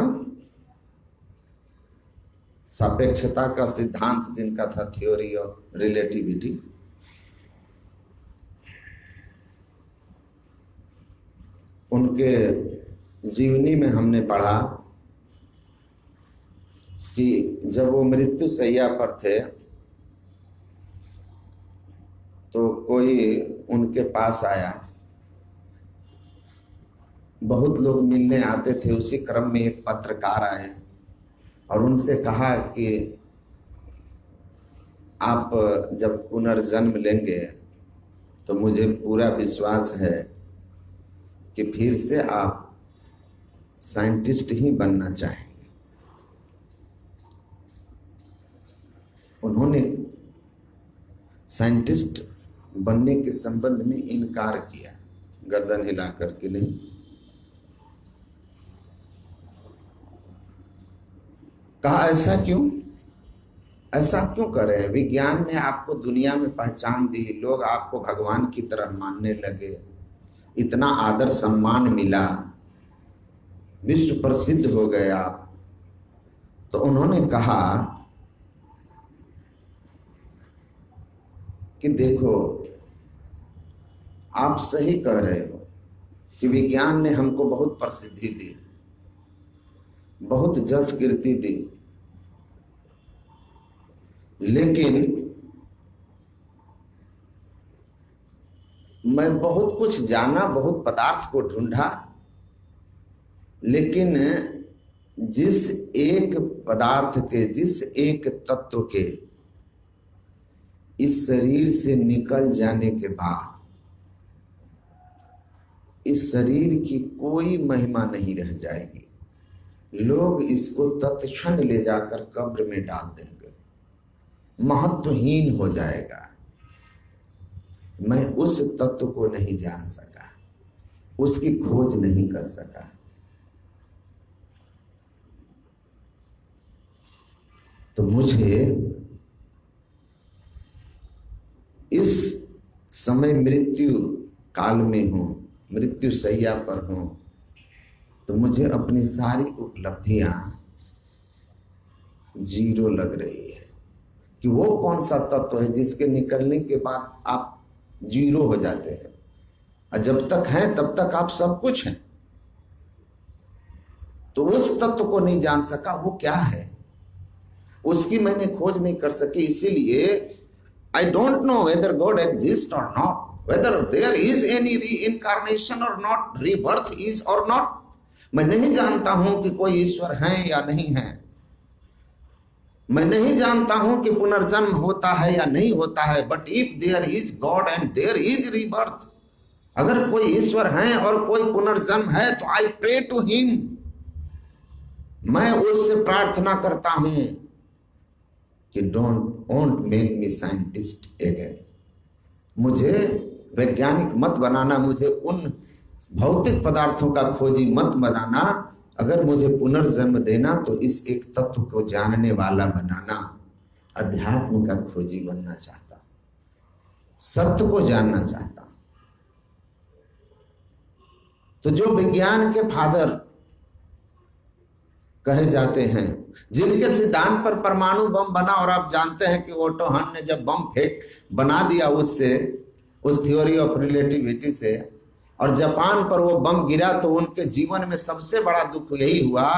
सापेक्षता का सिद्धांत जिनका था, थ्योरी ऑफ रिलेटिविटी, उनके जीवनी में हमने पढ़ा कि जब वो मृत्यु शैया पर थे तो कोई उनके पास आया, बहुत लोग मिलने आते थे। उसी क्रम में एक पत्रकार आए और उनसे कहा कि आप जब पुनर्जन्म लेंगे तो मुझे पूरा विश्वास है कि फिर से आप साइंटिस्ट ही बनना चाहेंगे। उन्होंने साइंटिस्ट बनने के संबंध में इनकार किया, गर्दन हिला करके नहीं। कहा ऐसा क्यों, ऐसा क्यों कर रहे हैं? विज्ञान ने आपको दुनिया में पहचान दी, लोग आपको भगवान की तरह मानने लगे, इतना आदर सम्मान मिला, विश्व प्रसिद्ध हो गया, तो उन्होंने कहा कि देखो आप सही कह रहे हो कि विज्ञान ने हमको बहुत प्रसिद्धि दी, बहुत जस कीर्ति दी, लेकिन मैं बहुत कुछ जाना, बहुत पदार्थ को ढूंढा, लेकिन जिस एक पदार्थ के, जिस एक तत्व के इस शरीर से निकल जाने के बाद इस शरीर की कोई महिमा नहीं रह जाएगी, लोग इसको तत्क्षण ले जाकर कब्र में डाल देंगे, महत्वहीन हो जाएगा। मैं उस तत्व को नहीं जान सका, उसकी खोज नहीं कर सका। तो मुझे इस समय मृत्यु काल में हूं, मृत्यु शैया पर हूं, तो मुझे अपनी सारी उपलब्धियां जीरो लग रही है कि वो कौन सा तत्व है जिसके निकलने के बाद आप जीरो हो जाते हैं, और जब तक हैं तब तक आप सब कुछ हैं। तो उस तत्व को नहीं जान सका, वो क्या है उसकी मैंने खोज नहीं कर सकी। इसीलिए I don't know whether God exists or not, whether there is any reincarnation or not, rebirth is or not. मैं नहीं जानता हूं कि कोई ईश्वर है या नहीं है, मैं नहीं जानता हूं कि पुनर्जन्म होता है या नहीं होता है, but if there is God and there is rebirth, अगर कोई ईश्वर है और कोई पुनर्जन्म है तो आई प्रे टू हिम, मैं उससे प्रार्थना करता हूं कि don't make me scientist again, मुझे वैज्ञानिक मत बनाना, मुझे उन भौतिक पदार्थों का खोजी मत बनाना, अगर मुझे पुनर्जन्म देना तो इस एक तत्व को जानने वाला बनाना। अध्यात्म का खोजी बनना चाहता, सत्य को जानना चाहता। तो जो विज्ञान के फादर कहे जाते हैं, जिनके सिद्धांत पर परमाणु बम बना, और आप जानते हैं कि ओटो हन ने जब बम फेंक बना दिया उससे, उस थ्योरी ऑफ रिलेटिविटी से, और जापान पर वो बम गिरा, तो उनके जीवन में सबसे बड़ा दुख यही हुआ,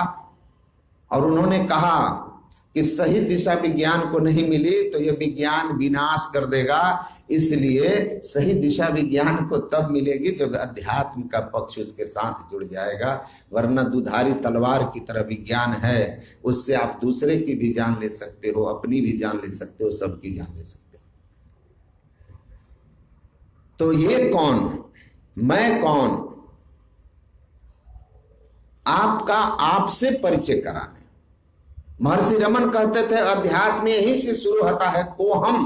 और उन्होंने कहा कि सही दिशा विज्ञान को नहीं मिली तो ये विज्ञान विनाश कर देगा, इसलिए सही दिशा विज्ञान को तब मिलेगी जब अध्यात्म का पक्ष उसके साथ जुड़ जाएगा, वरना दुधारी तलवार की तरह विज्ञान है, उससे आप दूसरे की भी जान ले सकते हो, अपनी भी जान ले सकते हो, सबकी जान ले सकते हो। तो ये कौन, मैं कौन, आपका आपसे परिचय कराने। महर्षि रमन कहते थे अध्यात्म यहीं से शुरू होता है, को हम,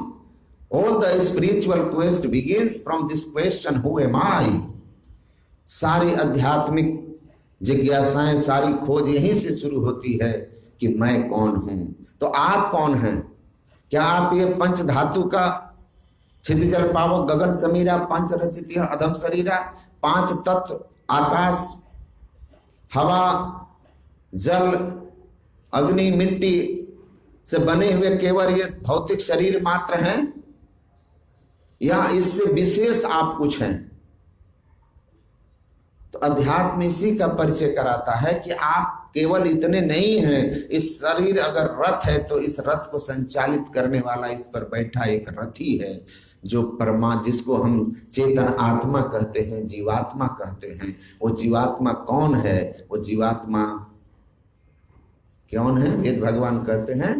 all the spiritual quest begins from this question who am I. सारी आध्यात्मिक जिज्ञासाएं, सारी खोज यहीं से शुरू होती है कि मैं कौन हूं। तो आप कौन हैं? क्या आप ये पंच धातु का छिद जल पावक गगन समीरा पंच रचित अधम शरीरा, पांच तत्व आकाश हवा जल अग्नि मिट्टी से बने हुए केवल ये भौतिक शरीर मात्र हैं, या इससे विशेष आप कुछ हैं? तो अध्यात्म इसी का परिचय कराता है कि आप केवल इतने नहीं हैं। इस शरीर अगर रथ है तो इस रथ को संचालित करने वाला इस पर बैठा एक रथी है, जो जिसको हम चेतन आत्मा कहते हैं, जीवात्मा कहते हैं। वो जीवात्मा कौन है? वो जीवात्मा कौन है? वेद भगवान कहते हैं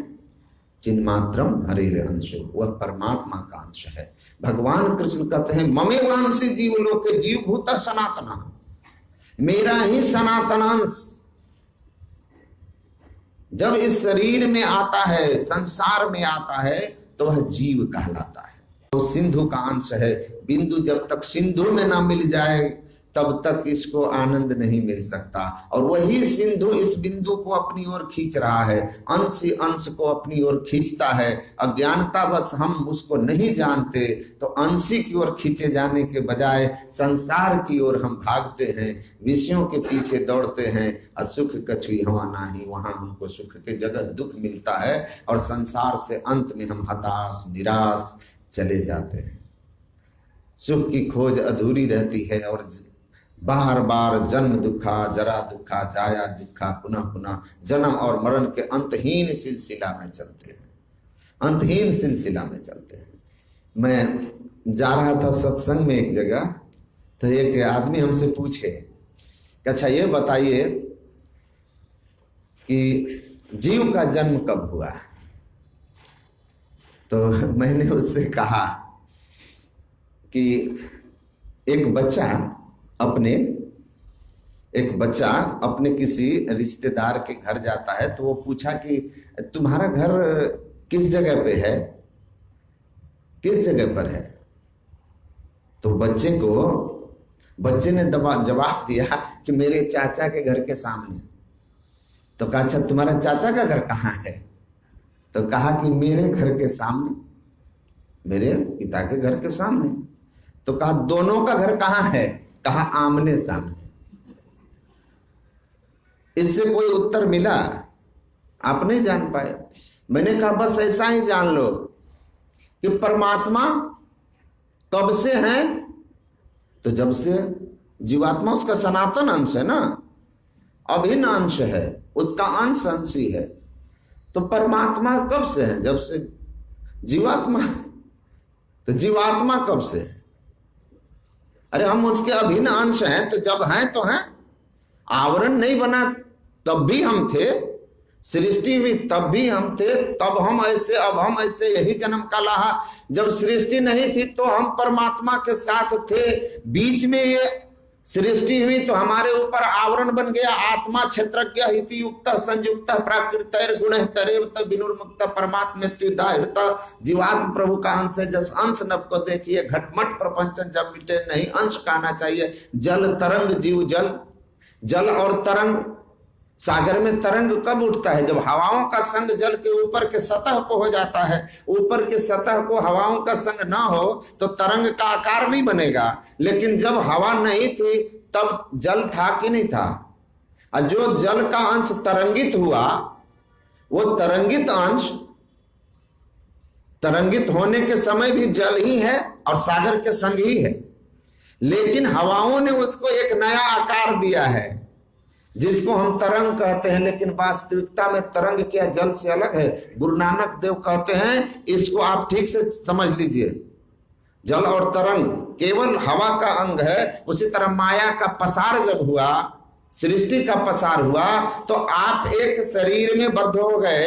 चिन्मात्रम हरेर अंशो, वह परमात्मा का अंश है। भगवान कृष्ण कहते हैं ममेवांसी जीवलोके जीव भूत सनातना, मेरा ही सनातन अंश जब इस शरीर में आता है, संसार में आता है, तो वह जीव कहलाता है। तो सिंधु का अंश है। बिंदु जब तक सिंधु में ना मिल जाए तब तक इसको आनंद नहीं मिल सकता। और वही सिंधु इस बिंदु को अपनी ओर खींच रहा है, अंश ही अंश को अपनी ओर खींचता है। अज्ञानता बस हम उसको नहीं जानते, तो अंशी की ओर खींचे जाने के बजाय संसार की ओर हम भागते हैं, विषयों के पीछे दौड़ते हैं। असुख कछुई हवा नाही, वहां हमको सुख के जगह दुख मिलता है और संसार से अंत में हम हताश निराश चले जाते हैं। सुख की खोज अधूरी रहती है और बार बार जन्म दुखा, जरा दुखा, जाया दुखा, पुनः पुनः जन्म और मरण के अंतहीन सिलसिला में चलते हैं, अंतहीन सिलसिला में चलते हैं। मैं जा रहा था सत्संग में एक जगह, तो एक आदमी हमसे पूछे कि अच्छा ये बताइए कि जीव का जन्म कब हुआ? तो मैंने उससे कहा कि एक बच्चा अपने किसी रिश्तेदार के घर जाता है, तो वो पूछा कि तुम्हारा घर किस जगह पे है, किस जगह पर है? तो बच्चे ने जवाब दिया कि मेरे चाचा के घर के सामने। तो कहा अच्छा तुम्हारा चाचा का घर कहाँ है? तो कहा कि मेरे घर के सामने, मेरे पिता के घर के सामने। तो कहा दोनों का घर कहाँ है? कहा आमने सामने। इससे कोई उत्तर मिला? आप नहीं जान पाए। मैंने कहा बस ऐसा ही जान लो कि परमात्मा कब से है? तो जब से जीवात्मा उसका सनातन अंश है ना, अभिन्न अंश है, उसका अंश अंशी है। तो परमात्मा कब से है? जब से जीवात्मा। तो जीवात्मा कब से है? अरे हम उसके अभिन्न अंश हैं, तो जब हैं तो हैं। आवरण नहीं बना तब भी हम थे, सृष्टि हुई तब भी हम थे, तब हम ऐसे अब हम ऐसे, यही जन्म का लाहा। जब सृष्टि नहीं थी तो हम परमात्मा के साथ थे, बीच में ये सृष्टि हुई तो हमारे ऊपर आवरण बन गया। आत्मा क्षेत्रज्ञ हिति युक्त संयुक्त प्राकृत गुण तरेव विनुर्मुक्त परमात्म जीवात्म प्रभु का अंश है। जस अंश नभ को देखिए, घटमट प्रपंचन जब मिटे नहीं अंश कहना चाहिए। जल तरंग जीव जल और तरंग, सागर में तरंग कब उठता है? जब हवाओं का संग जल के ऊपर के सतह को हो जाता है। ऊपर के सतह को हवाओं का संग ना हो तो तरंग का आकार नहीं बनेगा। लेकिन जब हवा नहीं थी तब जल था कि नहीं था? और जो जल का अंश तरंगित हुआ, वो तरंगित अंश तरंगित होने के समय भी जल ही है और सागर के संग ही है। लेकिन हवाओं ने उसको एक नया आकार दिया है जिसको हम तरंग कहते हैं। लेकिन वास्तविकता में तरंग क्या जल से अलग है? गुरु नानक देव कहते हैं, इसको आप ठीक से समझ लीजिए, जल और तरंग केवल हवा का अंग है। उसी तरह माया का पसार जब हुआ, सृष्टि का पसार हुआ, तो आप एक शरीर में बद्ध हो गए,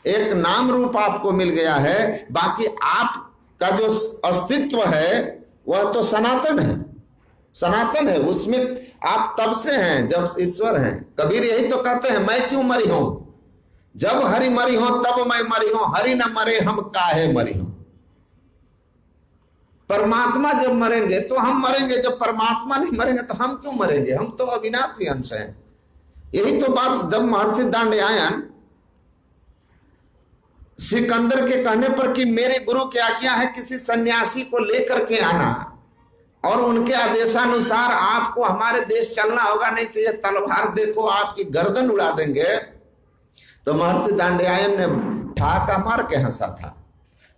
एक नाम रूप आपको मिल गया है। बाकी आपका जो अस्तित्व है वह तो सनातन है, सनातन है। उसमें आप तब से हैं जब ईश्वर हैं। कबीर यही तो कहते हैं, मैं क्यों मरी हूं? जब हरि मरी हो तब मैं मरी हूं, हरि न मरे हम काहे मरी हूं। परमात्मा जब मरेंगे तो हम मरेंगे, जब परमात्मा नहीं मरेंगे तो हम क्यों मरेंगे? हम तो अविनाशी अंश हैं। यही तो बात जब महर्षि दांडयायन सिकंदर के कहने पर कि मेरे गुरु की आज्ञा है किसी सन्यासी को लेकर के आना और उनके आदेशानुसार आपको हमारे देश चलना होगा, नहीं तो ये तलवार देखो आपकी गर्दन उड़ा देंगे। तो महर्षि दांडयायन ने ठाका मार के हंसा था,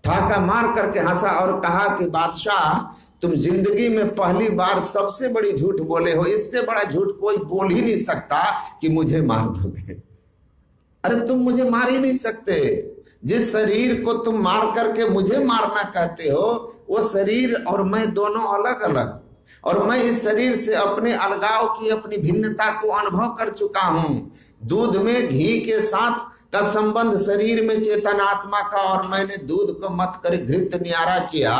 ठाका मार करके हंसा और कहा कि बादशाह, तुम जिंदगी में पहली बार सबसे बड़ी झूठ बोले हो। इससे बड़ा झूठ कोई बोल ही नहीं सकता कि मुझे मार दोगे। अरे तुम मुझे मार ही नहीं सकते। जिस शरीर को तुम मार करके मुझे मारना कहते हो, वो शरीर और मैं दोनों अलग अलग, और मैं इस शरीर से अपने अलगाव की, अपनी भिन्नता को अनुभव कर चुका हूं। दूध में घी के साथ का संबंध शरीर में चेतन आत्मा का, और मैंने दूध को मत कर घृत न्यारा किया,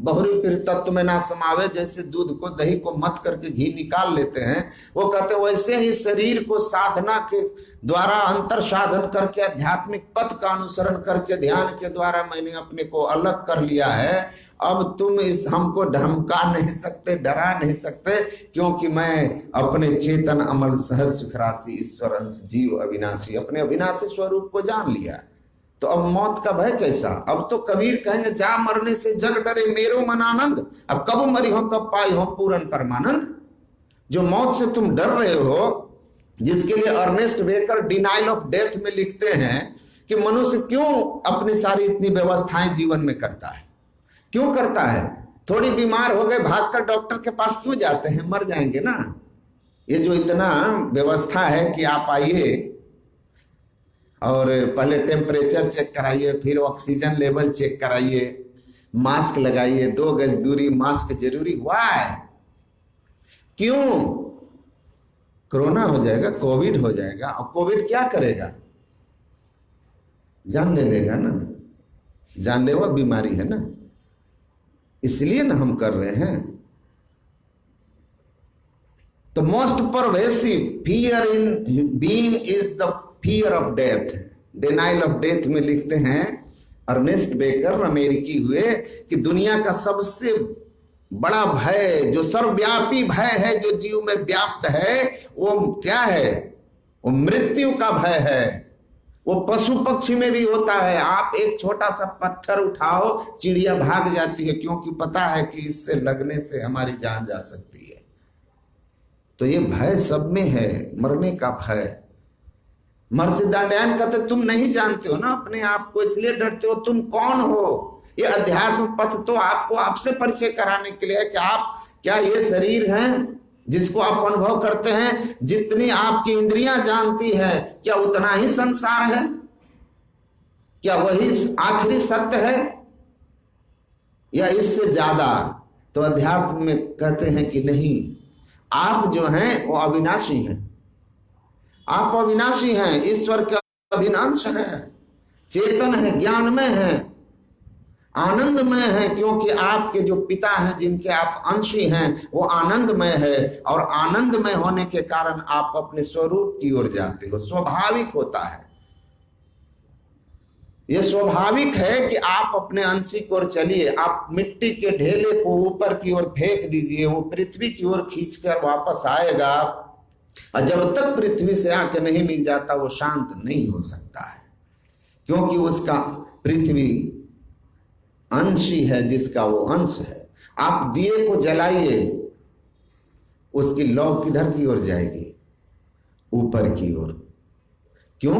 बहुरी फिर तत्व में ना समावे, जैसे दूध को दही को मत करके घी निकाल लेते हैं, वो कहते वैसे ही शरीर को साधना के द्वारा अंतर साधन करके आध्यात्मिक पथ का अनुसरण करके ध्यान के द्वारा मैंने अपने को अलग कर लिया है। अब तुम इस हमको धमका नहीं सकते, डरा नहीं सकते, क्योंकि मैं अपने चेतन अमल सहज सुख राशि ईश्वर अंश जीव अविनाशी अपने अविनाशी स्वरूप को जान लिया। तो अब मौत का भय कैसा? अब तो कबीर कहेंगे जा मरने से जग डरे मेरो मन आनंद। अब कब मरी हो कब पाई हो पूर्ण परमानंद। जो मौत से तुम डर रहे हो, जिसके लिए Ernest Becker denial of death में लिखते हैं कि मनुष्य क्यों अपनी सारी इतनी व्यवस्थाएं जीवन में करता है, क्यों करता है? थोड़ी बीमार हो गए भागकर डॉक्टर के पास क्यों जाते हैं? मर जाएंगे ना। ये जो इतना व्यवस्था है कि आप आइए और पहले टेम्परेचर चेक कराइए, फिर ऑक्सीजन लेवल चेक कराइए, मास्क लगाइए, 2 गज दूरी, मास्क जरूरी। वाई? क्यों? कोरोना हो जाएगा, कोविड हो जाएगा, और कोविड क्या करेगा? जान ले लेगा ना, जानलेवा बीमारी है ना, इसलिए ना हम कर रहे हैं। The most pervasive fear in being is the fear of death. Denial of death में लिखते हैं अर्नेस्ट बेकर, अमेरिकी हुए, कि दुनिया का सबसे बड़ा भय, जो सर्वव्यापी भय है, जो जीव में व्याप्त है, वो क्या है? वो मृत्यु का भय है। वो पशु पक्षी में भी होता है। आप एक छोटा सा पत्थर उठाओ, चिड़िया भाग जाती है, क्योंकि पता है कि इससे लगने से हमारी जान जा सकती है। तो ये भय सब में है, मरने का भय। महर्षि दंडयान कहते तुम नहीं जानते हो ना अपने आप को, इसलिए डरते हो। तुम कौन हो? ये अध्यात्म पथ तो आपको आपसे परिचय कराने के लिए है कि आप क्या ये शरीर है जिसको आप अनुभव करते हैं, जितनी आपकी इंद्रियां जानती है, क्या उतना ही संसार है? क्या वही आखिरी सत्य है या इससे ज्यादा? तो अध्यात्म में कहते हैं कि नहीं, आप जो हैं वो अविनाशी हैं। आप अविनाशी हैं, ईश्वर के अभिन्न अंश हैं, चेतन है, ज्ञानमय है, आनंदमय है, क्योंकि आपके जो पिता हैं जिनके आप अंशी हैं वो आनंदमय है, और आनंदमय होने के कारण आप अपने स्वरूप की ओर जाते हो। स्वाभाविक होता है, ये स्वाभाविक है कि आप अपने अंशी की ओर चलिए। आप मिट्टी के ढेले को ऊपर की ओर फेंक दीजिए, वो पृथ्वी की ओर खींचकर वापस आएगा, और जब तक पृथ्वी से आके नहीं मिल जाता वो शांत नहीं हो सकता है, क्योंकि उसका पृथ्वी अंशी है, जिसका वो अंश है। आप दिए को जलाइए, उसकी लौ किधर की ओर जाएगी? ऊपर की ओर। क्यों?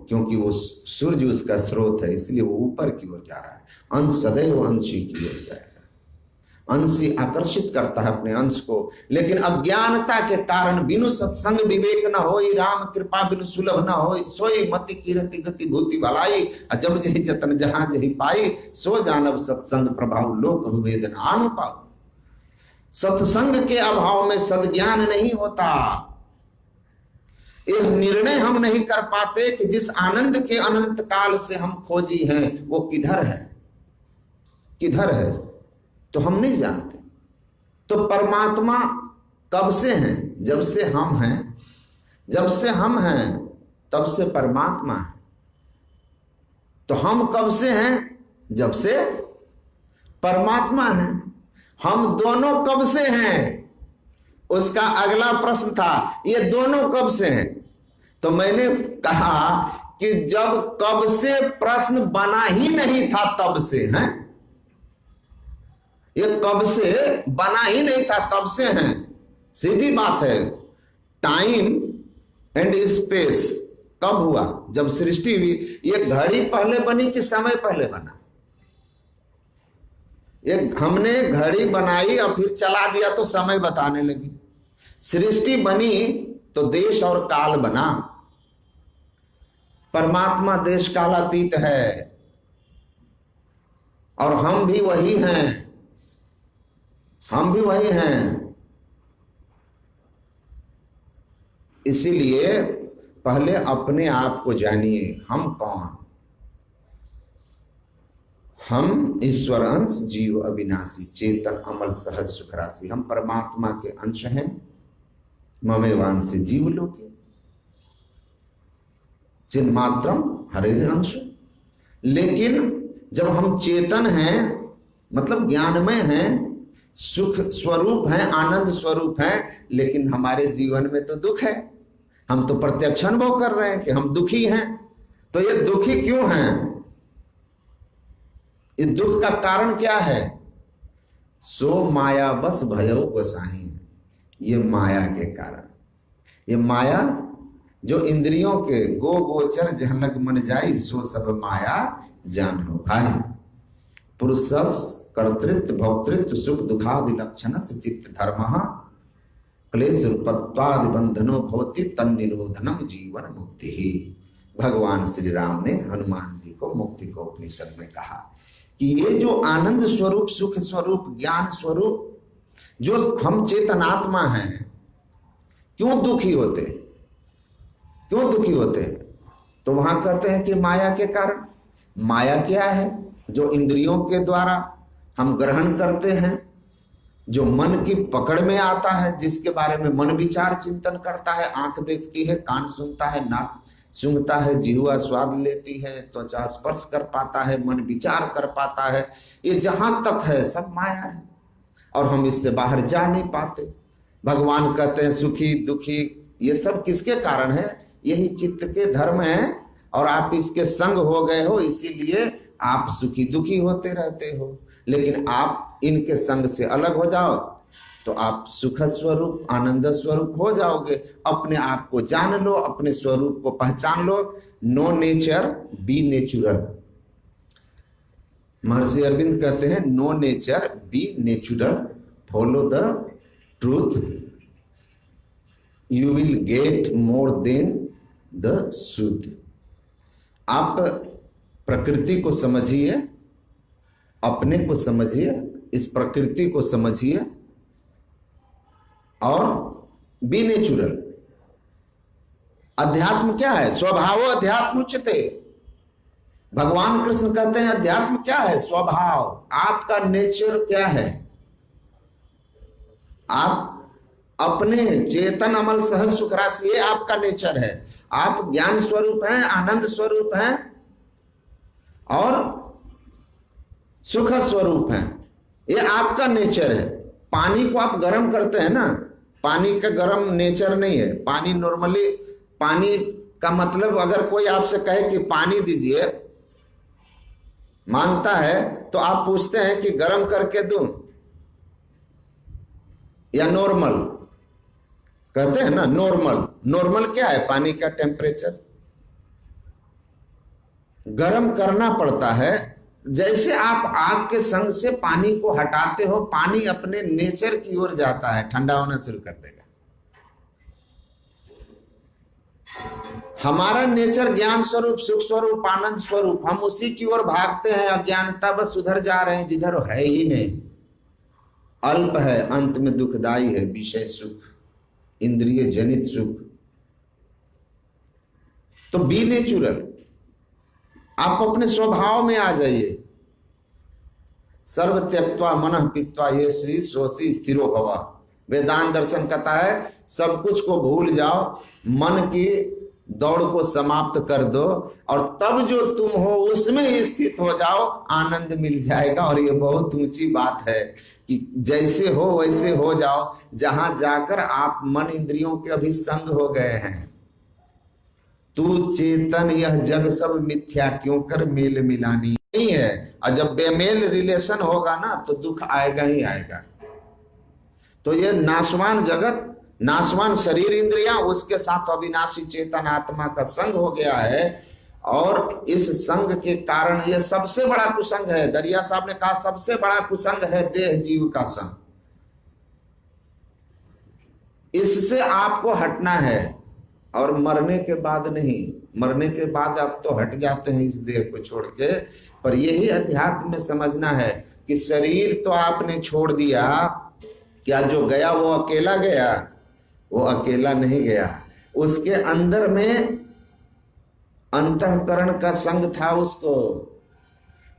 क्योंकि वो सूर्य उसका स्रोत है, इसलिए वो ऊपर की ओर जा रहा है। अंश सदैव अंशी की ओर जाएगा। अंशी आकर्षित करता है अपने अंश को, लेकिन अज्ञानता के कारण बिनु सत्संग विवेक न होई, राम कृपा बिनु सुलभ न होई, सोई मति कीरति गति भूति भलाई, जब जही जतन जहां जही पाई, सो जानब सत्संग प्रभाव लोक वेद आन पाओ। सत्संग के अभाव में सद्ज्ञान नहीं होता। यह निर्णय हम नहीं कर पाते कि जिस आनंद के अनंत काल से हम खोजी हैं वो किधर है, किधर है, तो हम नहीं जानते। तो परमात्मा कब से हैं? जब से हम हैं। जब से हम हैं तब से परमात्मा है। तो हम कब से हैं? जब से परमात्मा है। हम दोनों कब से हैं? उसका अगला प्रश्न था, ये दोनों कब से हैं? तो मैंने कहा कि जब कब से प्रश्न बना ही नहीं था तब से हैं। ये कब से बना ही नहीं था तब से हैं। सीधी बात है। टाइम एंड स्पेस कब हुआ? जब सृष्टि हुई। ये घड़ी पहले बनी कि समय पहले बना? ये हमने घड़ी बनाई और फिर चला दिया तो समय बताने लगी। सृष्टि बनी तो देश और काल बना। परमात्मा देश कालातीत है और हम भी वही हैं। हम भी वही हैं। इसीलिए पहले अपने आप को जानिए, हम कौन? हम ईश्वर अंश जीव अविनाशी चेतन अमल सहज सुख राशि, हम परमात्मा के अंश हैं। ममेवान से जीव लोके चिन्मात्रम हरे अंश। लेकिन जब हम चेतन हैं मतलब ज्ञानमय हैं, सुख स्वरूप हैं, आनंद स्वरूप हैं, लेकिन हमारे जीवन में तो दुख है। हम तो प्रत्यक्ष अनुभव कर रहे हैं कि हम दुखी हैं। तो ये दुखी क्यों हैं? इस दुख का कारण क्या है? सो माया बस भयो गोसाई, ये माया के कारण। ये माया जो इंद्रियों के गो गोचर जहं लग मन जाई, सो सब माया जान हो भाई। पुरुषस कर्तृत्व भोक्तृत्व सुख दुखादि लक्षण चित्त धर्म क्लेश रूपत्वादि बंधनो भवति तन्निरोधनम जीवन मुक्ति ही। भगवान श्री राम ने हनुमान जी को मुक्ति को उपनिषद में कहा कि ये जो आनंद स्वरूप सुख स्वरूप ज्ञान स्वरूप जो हम चेतनात्मा हैं, क्यों दुखी होते? क्यों दुखी होते? तो वहां कहते हैं कि माया के कारण। माया क्या है? जो इंद्रियों के द्वारा हम ग्रहण करते हैं, जो मन की पकड़ में आता है, जिसके बारे में मन विचार चिंतन करता है। आंख देखती है, कान सुनता है, नाक सूंघता है, जिह्वा स्वाद लेती है, त्वचा स्पर्श कर पाता है, मन विचार कर पाता है। ये जहां तक है सब माया है और हम इससे बाहर जा नहीं पाते। भगवान कहते हैं सुखी दुखी ये सब किसके कारण है? यही चित्त के धर्म है और आप इसके संग हो गए हो, इसीलिए आप सुखी दुखी होते रहते हो। लेकिन आप इनके संग से अलग हो जाओ तो आप सुख स्वरूप आनंद स्वरूप हो जाओगे। अपने आप को जान लो, अपने स्वरूप को पहचान लो। Know nature be natural. Maharshi Arvind कहते हैं know nature be natural, follow the truth, you will get more than the शुद्ध। आप प्रकृति को समझिए, अपने को समझिए, इस प्रकृति को समझिए और बी नेचुरल। अध्यात्म क्या है? स्वभाव अध्यात्म उच्यते। भगवान कृष्ण कहते हैं अध्यात्म क्या है? स्वभाव। आपका नेचर क्या है? आप अपने चेतन अमल सहज सुख राशि, ये आपका नेचर है। आप ज्ञान स्वरूप हैं, आनंद स्वरूप हैं और सुख स्वरूप हैं। ये आपका नेचर है। पानी को आप गर्म करते हैं ना, पानी का गर्म नेचर नहीं है। पानी नॉर्मली, पानी का मतलब अगर कोई आपसे कहे कि पानी दीजिए, मांगता है तो आप पूछते हैं कि गर्म करके दूं या नॉर्मल, कहते हैं ना नॉर्मल। नॉर्मल क्या है? पानी का टेम्परेचर। गर्म करना पड़ता है। जैसे आप आग के संग से पानी को हटाते हो, पानी अपने नेचर की ओर जाता है, ठंडा होना शुरू कर देगा। हमारा नेचर ज्ञान स्वरूप सुख स्वरूप आनंद स्वरूप, हम उसी की ओर भागते हैं। अज्ञानता बस उधर जा रहे हैं जिधर है ही नहीं। अल्प है, अंत में दुखदाई है विषय सुख, इंद्रिय जनित सुख। तो बी नेचुरल। आप अपने स्वभाव में आ जाइए। सर्व त्यक्त्वा मनः पीत्वा ये श्री स्वसी स्थिरो भवा। वेदांत दर्शन कहता है सब कुछ को भूल जाओ, मन की दौड़ को समाप्त कर दो और तब जो तुम हो उसमें स्थित हो जाओ, आनंद मिल जाएगा। और ये बहुत ऊंची बात है कि जैसे हो वैसे हो जाओ, जहां जाकर आप मन इंद्रियों के अभिसंग हो गए हैं। तू चेतन यह जग सब मिथ्या क्यों कर मेल मिलानी नहीं है। और जब बेमेल रिलेशन होगा ना तो दुख आएगा ही आएगा। तो ये नाशवान जगत, नाशवान शरीर इंद्रियां, उसके साथ अविनाशी चेतन आत्मा का संग हो गया है। और इस संग के कारण ये सबसे बड़ा कुसंग है। दरिया साहब ने कहा सबसे बड़ा कुसंग है देह जीव का संग। इससे आपको हटना है और मरने के बाद नहीं। मरने के बाद आप तो हट जाते हैं इस देह को छोड़ के, पर यही अध्यात्म में समझना है कि शरीर तो आपने छोड़ दिया, क्या जो गया वो अकेला गया? वो अकेला नहीं गया। उसके अंदर में अंतःकरण का संग था उसको।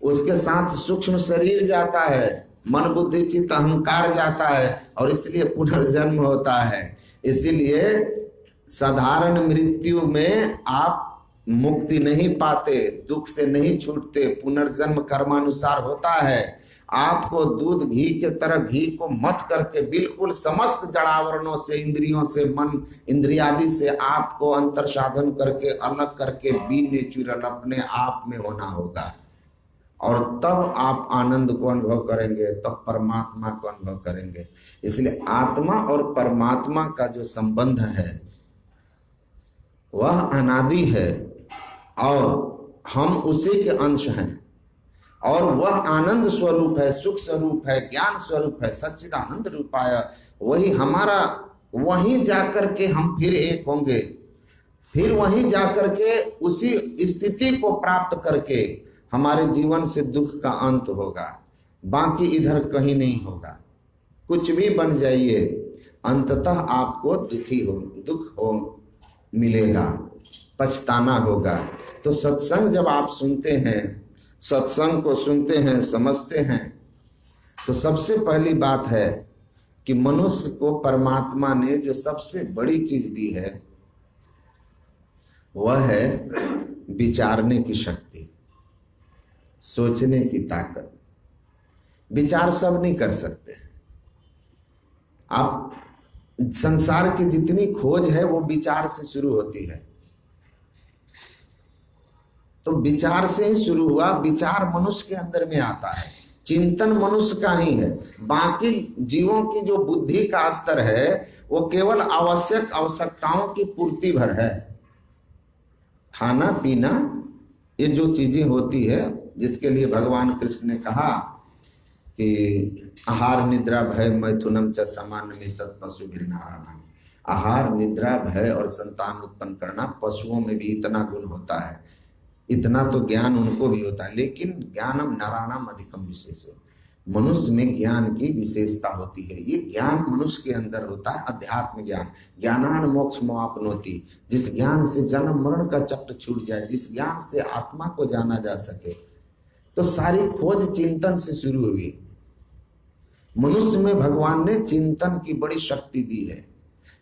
उसके साथ सूक्ष्म शरीर जाता है, मन बुद्धि चित्त अहंकार जाता है, और इसलिए पुनर्जन्म होता है। इसीलिए साधारण मृत्यु में आप मुक्ति नहीं पाते, दुख से नहीं छूटते, पुनर्जन्म कर्मानुसार होता है। आपको दूध घी के तरह घी को मत करके बिल्कुल समस्त जड़ावरणों से, इंद्रियों से, मन इंद्रियादि से आपको अंतर साधन करके अलग करके बी नेचुरल अपने आप में होना होगा, और तब आप आनंद को अनुभव करेंगे, तब परमात्मा को अनुभव करेंगे। इसलिए आत्मा और परमात्मा का जो संबंध है वह अनादि है, और हम उसी के अंश हैं, और वह आनंद स्वरूप है, सुख स्वरूप है, ज्ञान स्वरूप है, सच्चिदानंद रूपाय। वही हमारा, वहीं जाकर के हम फिर एक होंगे, फिर वहीं जाकर के उसी स्थिति को प्राप्त करके हमारे जीवन से दुख का अंत होगा, बाकी इधर कहीं नहीं होगा। कुछ भी बन जाइए, अंततः आपको दुख हो मिलेगा, पछताना होगा। तो सत्संग जब आप सुनते हैं, सत्संग को सुनते हैं, समझते हैं, तो सबसे पहली बात है कि मनुष्य को परमात्मा ने जो सबसे बड़ी चीज दी है वह है विचारने की शक्ति, सोचने की ताकत। विचार सब नहीं कर सकते। आप संसार की जितनी खोज है वो विचार से शुरू होती है, तो विचार से ही शुरू हुआ। विचार मनुष्य के अंदर में आता है, चिंतन मनुष्य का ही है। बाकी जीवों की जो बुद्धि का स्तर है वो केवल आवश्यक आवश्यकताओं की पूर्ति भर है। खाना पीना ये जो चीजें होती है, जिसके लिए भगवान कृष्ण ने कहा कि आहार निद्रा भय मैथुनम च सामान्य पशु नारायण। आहार निद्रा भय और संतान उत्पन्न करना पशुओं में भी इतना गुण होता है, इतना तो ज्ञान उनको भी होता है, लेकिन ज्ञानम नारायणम अधिकम विशेषो। मनुष्य में ज्ञान की विशेषता होती है। ये ज्ञान मनुष्य के अंदर होता है, अध्यात्म ज्ञान। ज्ञानान मोक्ष मोआपनोति, जिस ज्ञान से जन्म मरण का चक्र छूट जाए, जिस ज्ञान से आत्मा को जाना जा सके। तो सारी खोज चिंतन से शुरू हुई। मनुष्य में भगवान ने चिंतन की बड़ी शक्ति दी है।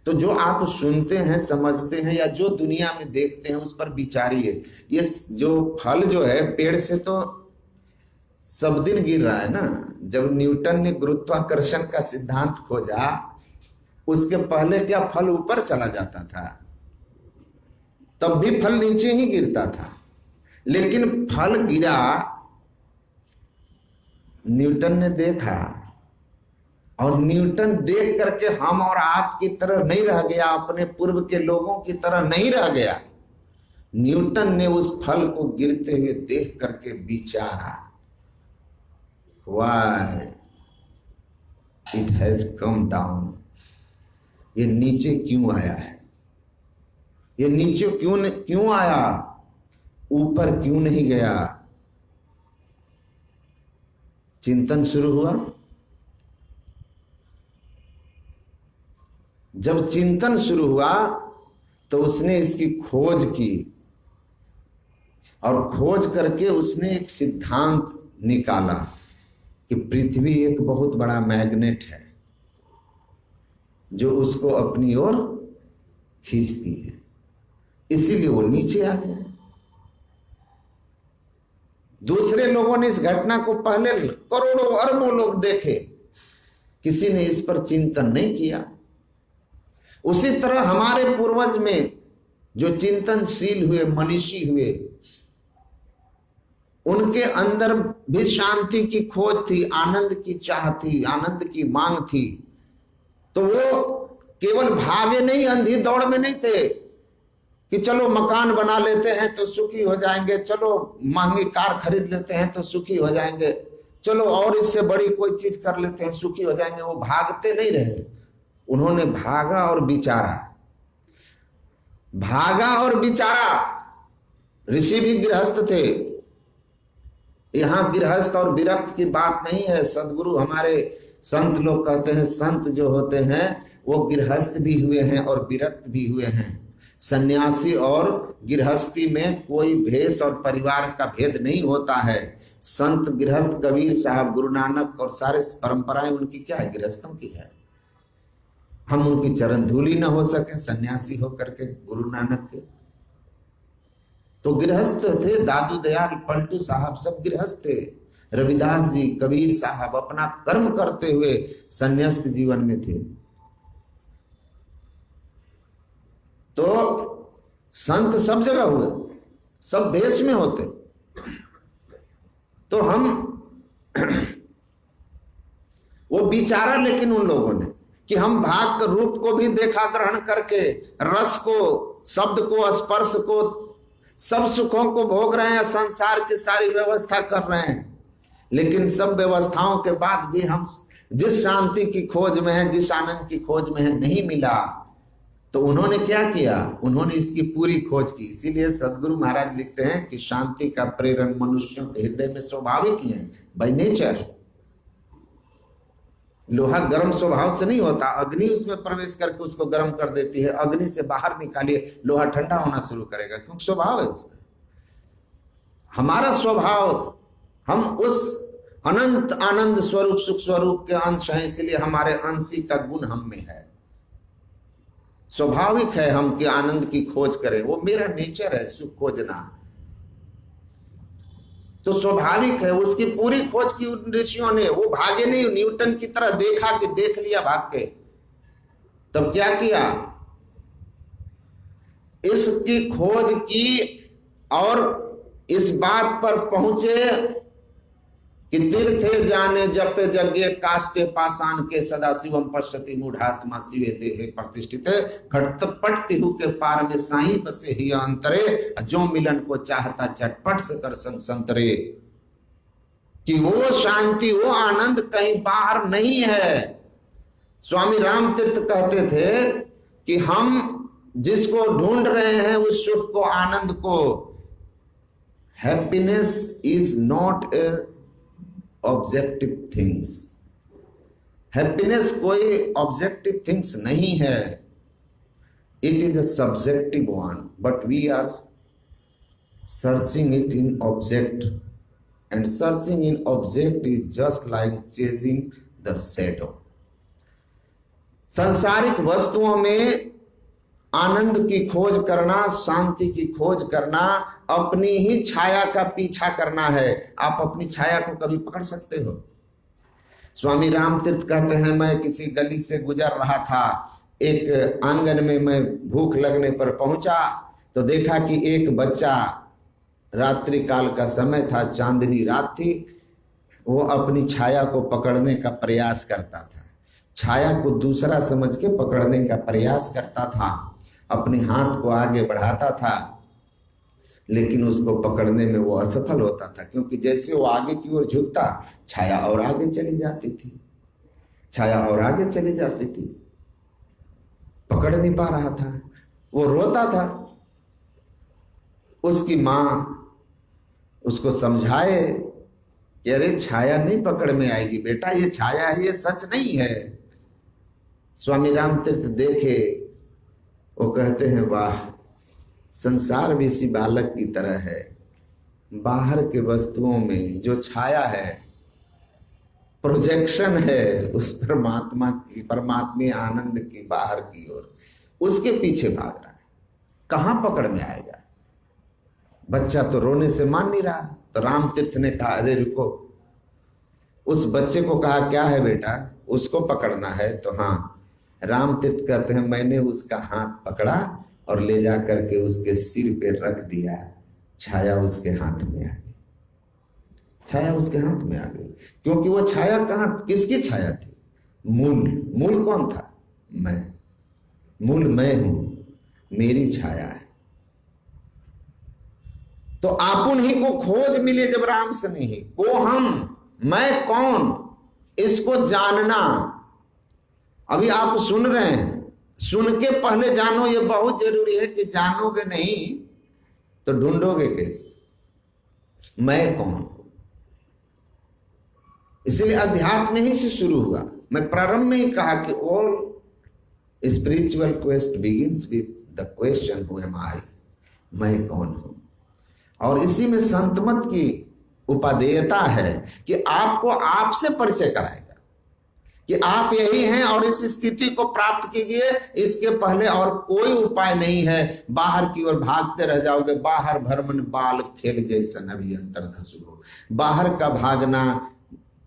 तो जो आप सुनते हैं, समझते हैं, या जो दुनिया में देखते हैं उस पर विचारिए। ये जो फल जो है पेड़ से तो सब दिन गिर रहा है ना। जब न्यूटन ने गुरुत्वाकर्षण का सिद्धांत खोजा, उसके पहले क्या फल ऊपर चला जाता था? तब भी फल नीचे ही गिरता था, लेकिन फल गिरा, न्यूटन ने देखा, और न्यूटन देख करके हम और आप की तरह नहीं रह गया, अपने पूर्व के लोगों की तरह नहीं रह गया। न्यूटन ने उस फल को गिरते हुए देख करके विचारा, why it has come down. ये नीचे क्यों आया है? ये नीचे क्यों आया? ऊपर क्यों नहीं गया? चिंतन शुरू हुआ। जब चिंतन शुरू हुआ तो उसने इसकी खोज की, और खोज करके उसने एक सिद्धांत निकाला कि पृथ्वी एक बहुत बड़ा मैग्नेट है जो उसको अपनी ओर खींचती है, इसीलिए वो नीचे आ गया। दूसरे लोगों ने इस घटना को पहले करोड़ों अरबों लोग देखे, किसी ने इस पर चिंतन नहीं किया। उसी तरह हमारे पूर्वज में जो चिंतनशील हुए, मनीषी हुए, उनके अंदर भी शांति की खोज थी, आनंद की चाह थी, आनंद की मांग थी। तो वो केवल भागे नहीं, अंधी दौड़ में नहीं थे कि चलो मकान बना लेते हैं तो सुखी हो जाएंगे, चलो महंगी कार खरीद लेते हैं तो सुखी हो जाएंगे, चलो और इससे बड़ी कोई चीज कर लेते हैं सुखी हो जाएंगे। वो भागते नहीं रहे, उन्होंने भागा और विचारा, भागा और विचारा। ऋषि भी गृहस्थ थे। यहां गृहस्थ और विरक्त की बात नहीं है। सदगुरु हमारे संत लोग कहते हैं, संत जो होते हैं वो गृहस्थ भी हुए हैं और विरक्त भी हुए हैं। सन्यासी और गृहस्थी में कोई भेष और परिवार का भेद नहीं होता है। संत गृहस्थ कबीर साहब, गुरु नानक और सारे परंपराएं उनकी क्या है? गृहस्थों की है। हम उनकी चरण धूली न हो सके सन्यासी होकर के गुरु नानक के। तो गृहस्थ थे, दादू दयाल, पलटू साहब सब गृहस्थ थे। रविदास जी, कबीर साहब अपना कर्म करते हुए संन्यास्त जीवन में थे। तो संत सब जगह हुए, सब देश में होते। तो हम वो विचारा लेकिन उन लोगों ने कि हम भाग रूप को भी देखा ग्रहण करके, रस को, शब्द को, स्पर्श को, सब सुखों को भोग रहे हैं, संसार की सारी व्यवस्था कर रहे हैं, लेकिन सब व्यवस्थाओं के बाद भी हम जिस शांति की खोज में है, जिस आनंद की खोज में है, नहीं मिला। तो उन्होंने क्या किया? उन्होंने इसकी पूरी खोज की। इसीलिए सदगुरु महाराज लिखते हैं कि शांति का प्रेरण मनुष्यों के हृदय में स्वाभाविक ही है, बाय नेचर। लोहा गर्म स्वभाव से नहीं होता, अग्नि उसमें प्रवेश करके उसको गर्म कर देती है। अग्नि से बाहर निकालिए, लोहा ठंडा होना शुरू करेगा, क्योंकि स्वभाव है उसका। हमारा स्वभाव, हम उस अनंत आनंद स्वरूप, सुख स्वरूप के अंश हैं, इसलिए हमारे अंशी का गुण हम में है। स्वाभाविक है हम कि आनंद की खोज करें, वो मेरा नेचर है, सुख खोजना। तो स्वाभाविक है, उसकी पूरी खोज की उन ऋषियों ने। वो भागे नहीं, न्यूटन की तरह देखा कि देख लिया भाग के। तब क्या किया? इसकी खोज की और इस बात पर पहुंचे कि तीर्थे जाने जपे जगे काष्टे पाषाण के, सदा शिवम पश्यति मूढ़ात्मा शिवे देहे प्रतिष्ठित। घटपट तिहु के पार में साईं बसे ही अंतरे, जो मिलन को चाहता चटपट से कर संतरे। कि वो शांति, वो आनंद कहीं बाहर नहीं है। स्वामी राम तीर्थ कहते थे कि हम जिसको ढूंढ रहे हैं उस सुख को, आनंद को, happiness is not a objective things. Happiness कोई ऑब्जेक्टिव थिंग्स नहीं है, it is a subjective one, but we are searching it in object, and searching in object is just like chasing the shadow. सांसारिक वस्तुओं में आनंद की खोज करना, शांति की खोज करना, अपनी ही छाया का पीछा करना है। आप अपनी छाया को कभी पकड़ सकते हो? स्वामी राम तीर्थ कहते हैं, मैं किसी गली से गुजर रहा था, एक आंगन में मैं भूख लगने पर पहुंचा तो देखा कि एक बच्चा, रात्रि काल का समय था, चांदनी रात थी, वो अपनी छाया को पकड़ने का प्रयास करता था। छाया को दूसरा समझ के पकड़ने का प्रयास करता था, अपने हाथ को आगे बढ़ाता था, लेकिन उसको पकड़ने में वो असफल होता था, क्योंकि जैसे वो आगे की ओर झुकता, छाया और आगे चली जाती थी, छाया और आगे चली जाती थी, पकड़ नहीं पा रहा था। वो रोता था। उसकी माँ उसको समझाए कि अरे छाया नहीं पकड़ में आएगी बेटा, ये छाया है, ये सच नहीं है। स्वामी राम तीर्थ देखे, वो कहते हैं, वाह, संसार भी इसी बालक की तरह है। बाहर के वस्तुओं में जो छाया है, प्रोजेक्शन है उस परमात्मा की, परमात्मा आनंद की बाहर की ओर, उसके पीछे भाग रहा है। कहां पकड़ में आएगा? बच्चा तो रोने से मान नहीं रहा। तो राम तीर्थ ने कहा, अरे रुको। उस बच्चे को कहा, क्या है बेटा, उसको पकड़ना है? तो हाँ। राम तीर्थ कहते हैं, मैंने उसका हाथ पकड़ा और ले जा करके उसके सिर पे रख दिया, छाया उसके हाथ में आ गई। छाया उसके हाथ में आ गई, क्योंकि वो छाया कहाँ, किसकी छाया थी? मूल कौन था? मैं। मूल मैं हूं, मेरी छाया है। तो आपुन ही को खोज मिले जब राम से नहीं को हम, मैं कौन, इसको जानना। अभी आप सुन रहे हैं, सुन के पहले जानो, ये बहुत जरूरी है कि जानोगे नहीं तो ढूंढोगे कैसे मैं कौन। इसलिए अध्यात्म ही से शुरू हुआ। मैं प्रारंभ में ही कहा कि all spiritual quest begins with the question who am I, मैं कौन हूं। और इसी में संत मत की उपादेयता है कि आपको आपसे परिचय कराएगा कि आप यही हैं और इस स्थिति को प्राप्त कीजिए, इसके पहले और कोई उपाय नहीं है। बाहर की ओर भागते रह जाओगे, बाहर भरमन बाल खेल जैसा नभी अंतर्धसु हो। बाहर का भागना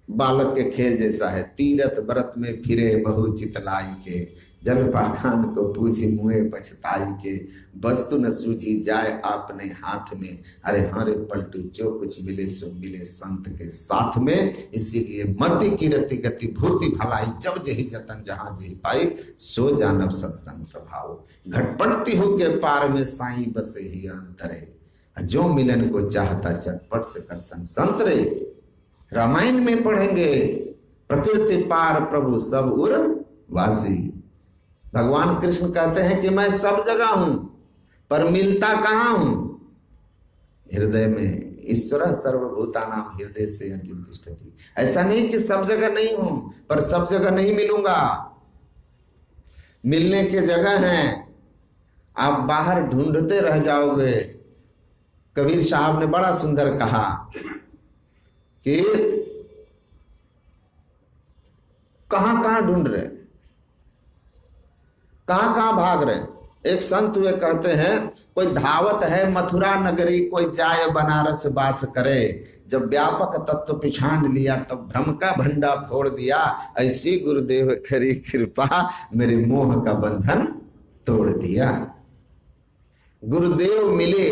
बालक के खेल जैसा है। तीरथ व्रत में फिरे बहु चितलाई के, जल पाखान को पूछी मुँहे पछताई के, वस्तु न सूझी जाए आपने हाथ में, अरे हरे पलटू जो कुछ मिले सो मिले संत के साथ में। इसीलिए मति कीरति गति भूति भलाई, जब जही जतन जहां जही पाई, सो जानब सत्संग प्रभाव। घटपटती हो के पार में साईं बसे ही अंतरे, जो मिलन को चाहता चटपट से कर संग संतरे। रामायण में पढ़ेंगे प्रकृति पार प्रभु सब उर वासी। भगवान कृष्ण कहते हैं कि मैं सब जगह हूं पर मिलता कहां हूं? हृदय में। ईश्वर सर्वभूतानां हृदय से अर्जुन तिष्ठति। ऐसा नहीं कि सब जगह नहीं हूं पर सब जगह नहीं मिलूंगा। मिलने के जगह हैं, आप बाहर ढूंढते रह जाओगे। कबीर साहब ने बड़ा सुंदर कहा कि कहां कहां ढूंढ रहे, कहां कहां भाग रहे। एक संत हुए कहते हैं, कोई धावत है मथुरा नगरी, कोई जाए बनारस बास करे। जब व्यापक तत्व पिछान लिया तब भ्रम का भंडा फोड़ दिया, ऐसी गुरुदेव करी कृपा मेरे मोह का बंधन तोड़ दिया। गुरुदेव मिले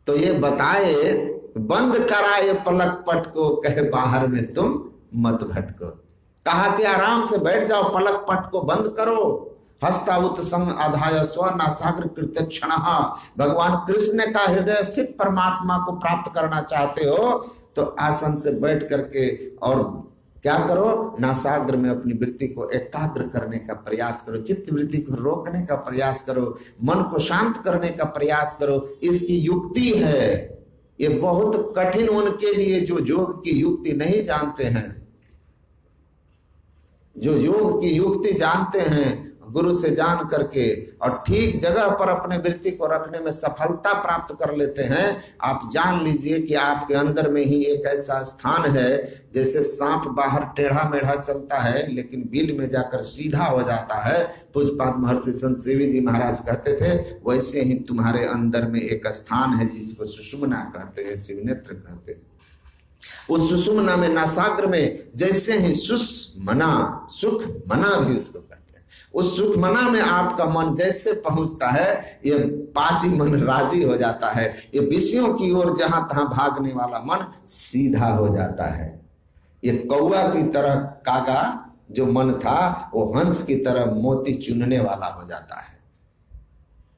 तो ये बताए, बंद कराए पलक पट को, कहे बाहर में तुम मत भटको। कहा कि आराम से बैठ जाओ, पलक पट को बंद करो। हस्तावुत संग आधाय स्व नासाग्र कृत्य क्षण। भगवान कृष्ण ने कहा, हृदय स्थित परमात्मा को प्राप्त करना चाहते हो तो आसन से बैठ करके और क्या करो, नासाग्र में अपनी वृत्ति को एकाग्र करने का प्रयास करो, चित्त वृत्ति को रोकने का प्रयास करो, मन को शांत करने का प्रयास करो। इसकी युक्ति है, ये बहुत कठिन उनके लिए जो योग की युक्ति नहीं जानते हैं। जो योग की युक्ति जानते हैं, गुरु से जान करके और ठीक जगह पर अपने वृत्ति को रखने में सफलता प्राप्त कर लेते हैं। आप जान लीजिए कि आपके अंदर में ही एक ऐसा स्थान है, जैसे सांप बाहर टेढ़ा मेढ़ा चलता है लेकिन बिल में जाकर सीधा हो जाता है। पूज्यपाद महर्षि संत सेवी जी महाराज कहते थे, वैसे ही तुम्हारे अंदर में एक स्थान है जिसको सुषुम्ना कहते हैं, शिवनेत्र कहते हैं। उस सुषुम्ना में, नासाग्र में, जैसे ही सुषमना, सुख मना भी उसको कहते हैं। उस सुख मना में आपका मन जैसे पहुंचता है, ये पांच ही मन राजी हो जाता है। ये विषयों की ओर जहां तहां भागने वाला मन सीधा हो जाता है। ये कौआ की तरह कागा जो मन था, वो हंस की तरह मोती चुनने वाला हो जाता है।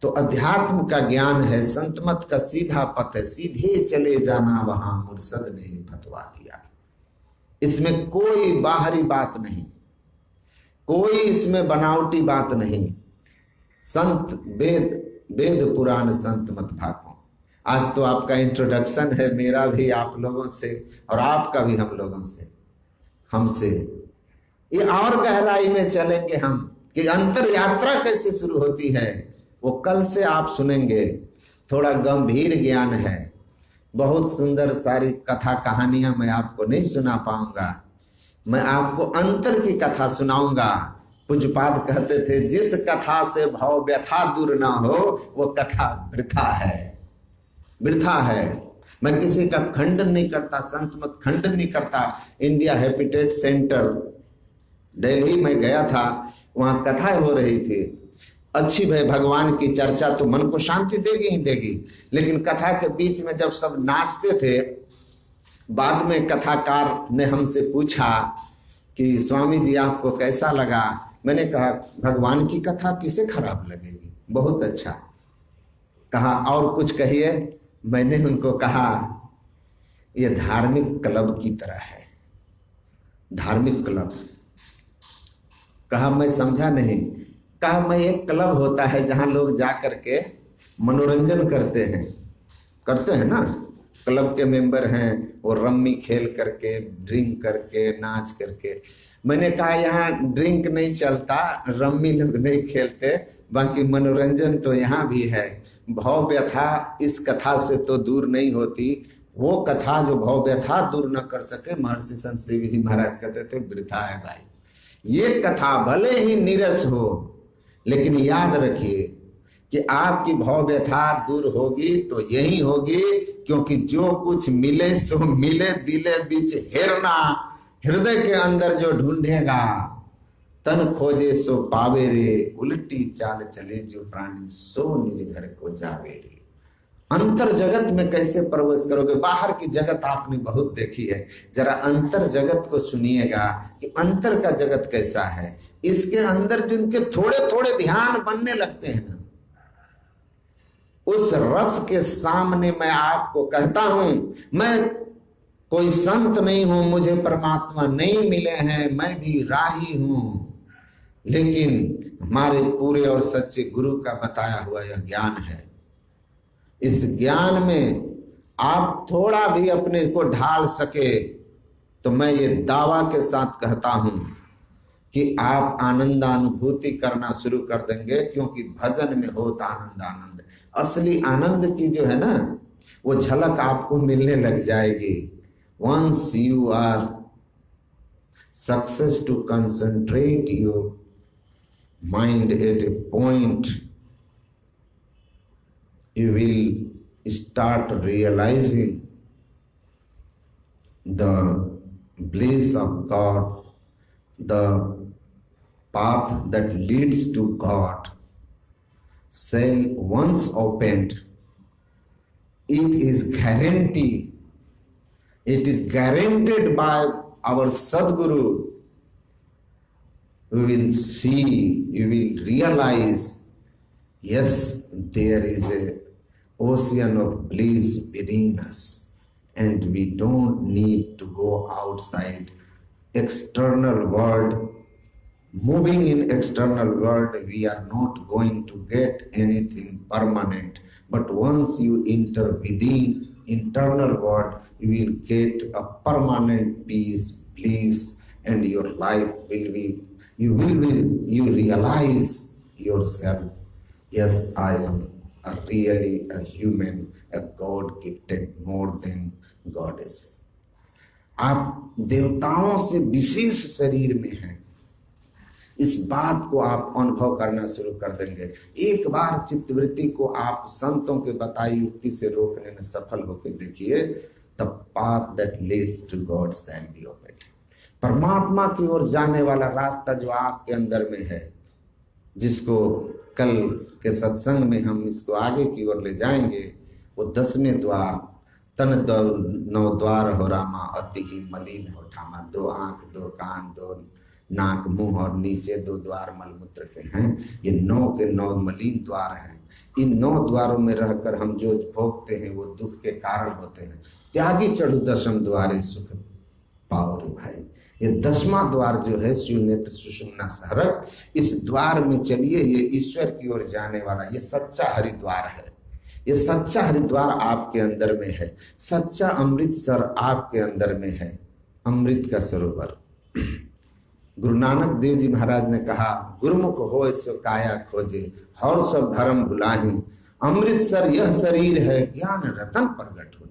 तो अध्यात्म का ज्ञान है, संतमत का सीधा पथ है, सीधे चले जाना वहां मुर्शद ने फतवा दिया। इसमें कोई बाहरी बात नहीं, कोई इसमें बनावटी बात नहीं। संत वेद पुराण संत मत भागो। आज तो आपका इंट्रोडक्शन है, मेरा भी आप लोगों से और आपका भी हम लोगों से, हमसे। ये और गहराई में चलेंगे हम कि अंतर यात्रा कैसे शुरू होती है, वो कल से आप सुनेंगे। थोड़ा गंभीर ज्ञान है, बहुत सुंदर सारी कथा कहानियां मैं आपको नहीं सुना पाऊंगा। मैं आपको अंतर की कथा सुनाऊंगा। पूज्यपाद कहते थे, जिस कथा से भाव व्यथा दूर ना हो वो कथा वृथा है, वृथा है। मैं किसी का खंडन नहीं करता, संत मत खंडन नहीं करता। इंडिया हैबिटेट सेंटर दिल्ली में गया था, वहां कथा हो रही थी। अच्छी भाई, भगवान की चर्चा तो मन को शांति देगी ही देगी, लेकिन कथा के बीच में जब सब नाचते थे, बाद में कथाकार ने हमसे पूछा कि स्वामी जी आपको कैसा लगा। मैंने कहा, भगवान की कथा किसे खराब लगेगी, बहुत अच्छा। कहा और कुछ कहिए। मैंने उनको कहा, यह धार्मिक क्लब की तरह है, धार्मिक क्लब। कहा मैं समझा नहीं। कहा मैं, एक क्लब होता है जहां लोग जा करके मनोरंजन करते हैं ना, क्लब के मेंबर हैं, वो रम्मी खेल करके, ड्रिंक करके, नाच करके। मैंने कहा यहाँ ड्रिंक नहीं चलता, रम्मी लोग नहीं खेलते, बाकी मनोरंजन तो यहाँ भी है। भाव व्यथा इस कथा से तो दूर नहीं होती। वो कथा जो भव व्यथा दूर न कर सके, महर्षि संत सेवी जी महाराज कहते थे वृथा है भाई। ये कथा भले ही नीरस हो, लेकिन याद रखिए कि आपकी भव व्यथा दूर होगी तो यही होगी, क्योंकि जो कुछ मिले सो मिले, दिले बीच हेरना, हृदय के अंदर जो ढूंढेगा तन खोजे सो पावे रे, उल्टी चाल चले जो प्राणी सो निज घर को जावे रे। अंतर जगत में कैसे प्रवेश करोगे? बाहर की जगत आपने बहुत देखी है, जरा अंतर जगत को सुनिएगा कि अंतर का जगत कैसा है। इसके अंदर जिनके थोड़े थोड़े ध्यान बनने लगते हैं ना, उस रस के सामने मैं आपको कहता हूं, मैं कोई संत नहीं हूं, मुझे परमात्मा नहीं मिले हैं, मैं भी राही हूं, लेकिन हमारे पूरे और सच्चे गुरु का बताया हुआ यह ज्ञान है। इस ज्ञान में आप थोड़ा भी अपने को ढाल सके तो मैं ये दावा के साथ कहता हूं कि आप आनंदानुभूति करना शुरू कर देंगे, क्योंकि भजन में होता आनंद। आनंद, असली आनंद की जो है ना, वो झलक आपको मिलने लग जाएगी। Once you are success to concentrate your mind at a point, you will start realizing the bliss of God, the path that leads to God. Shall once opened, it is guaranteed. It is guaranteed by our Sadguru. We will see, you will realize, yes, there is a ocean of bliss within us, and we don't need to go outside external world. Moving in external world, we are not going to get anything permanent, but once you enter within internal world, you will get a permanent peace, bliss, and your life will be, you realize yourself, yes, I am really a human, a God gifted more than goddess. आप देवताओं से विशेष शरीर में हैं, इस बात को आप अनुभव करना शुरू कर देंगे। एक बार चित्तवृत्ति को आप संतों के बताई युक्ति से रोकने में सफल होकर देखिए, the path that leads to God shall be open. परमात्मा की ओर जाने वाला रास्ता जो आपके अंदर में है, जिसको कल के सत्संग में हम इसको आगे की ओर ले जाएंगे, वो 10वें द्वार, तन 9 द्वार हो रामा, अति ही मलिन हो ठामा। 2 आंख, 2 कान, 2 नाक, मुंह और नीचे 2 द्वार मलमूत्र के हैं। ये 9 के 9 मलिन द्वार हैं। इन 9 द्वारों में रहकर हम जो भोगते हैं वो दुख के कारण होते हैं। त्यागी चढ़ू 10म द्वारे सुख पाओ रे भाई। ये 10वां द्वार जो है शिव नेत्र सुषुम्ना सहरक, इस द्वार में चलिए, ये ईश्वर की ओर जाने वाला ये सच्चा हरिद्वार है। ये सच्चा हरिद्वार आपके अंदर में है, सच्चा अमृतसर आपके अंदर में है, अमृत का सरोवर। गुरु नानक देव जी महाराज ने कहा, गुरुमुख हो सो काया खोजे, हर सब धर्म भुलाही, अमृतसर यह शरीर है, ज्ञान रतन प्रगट हो।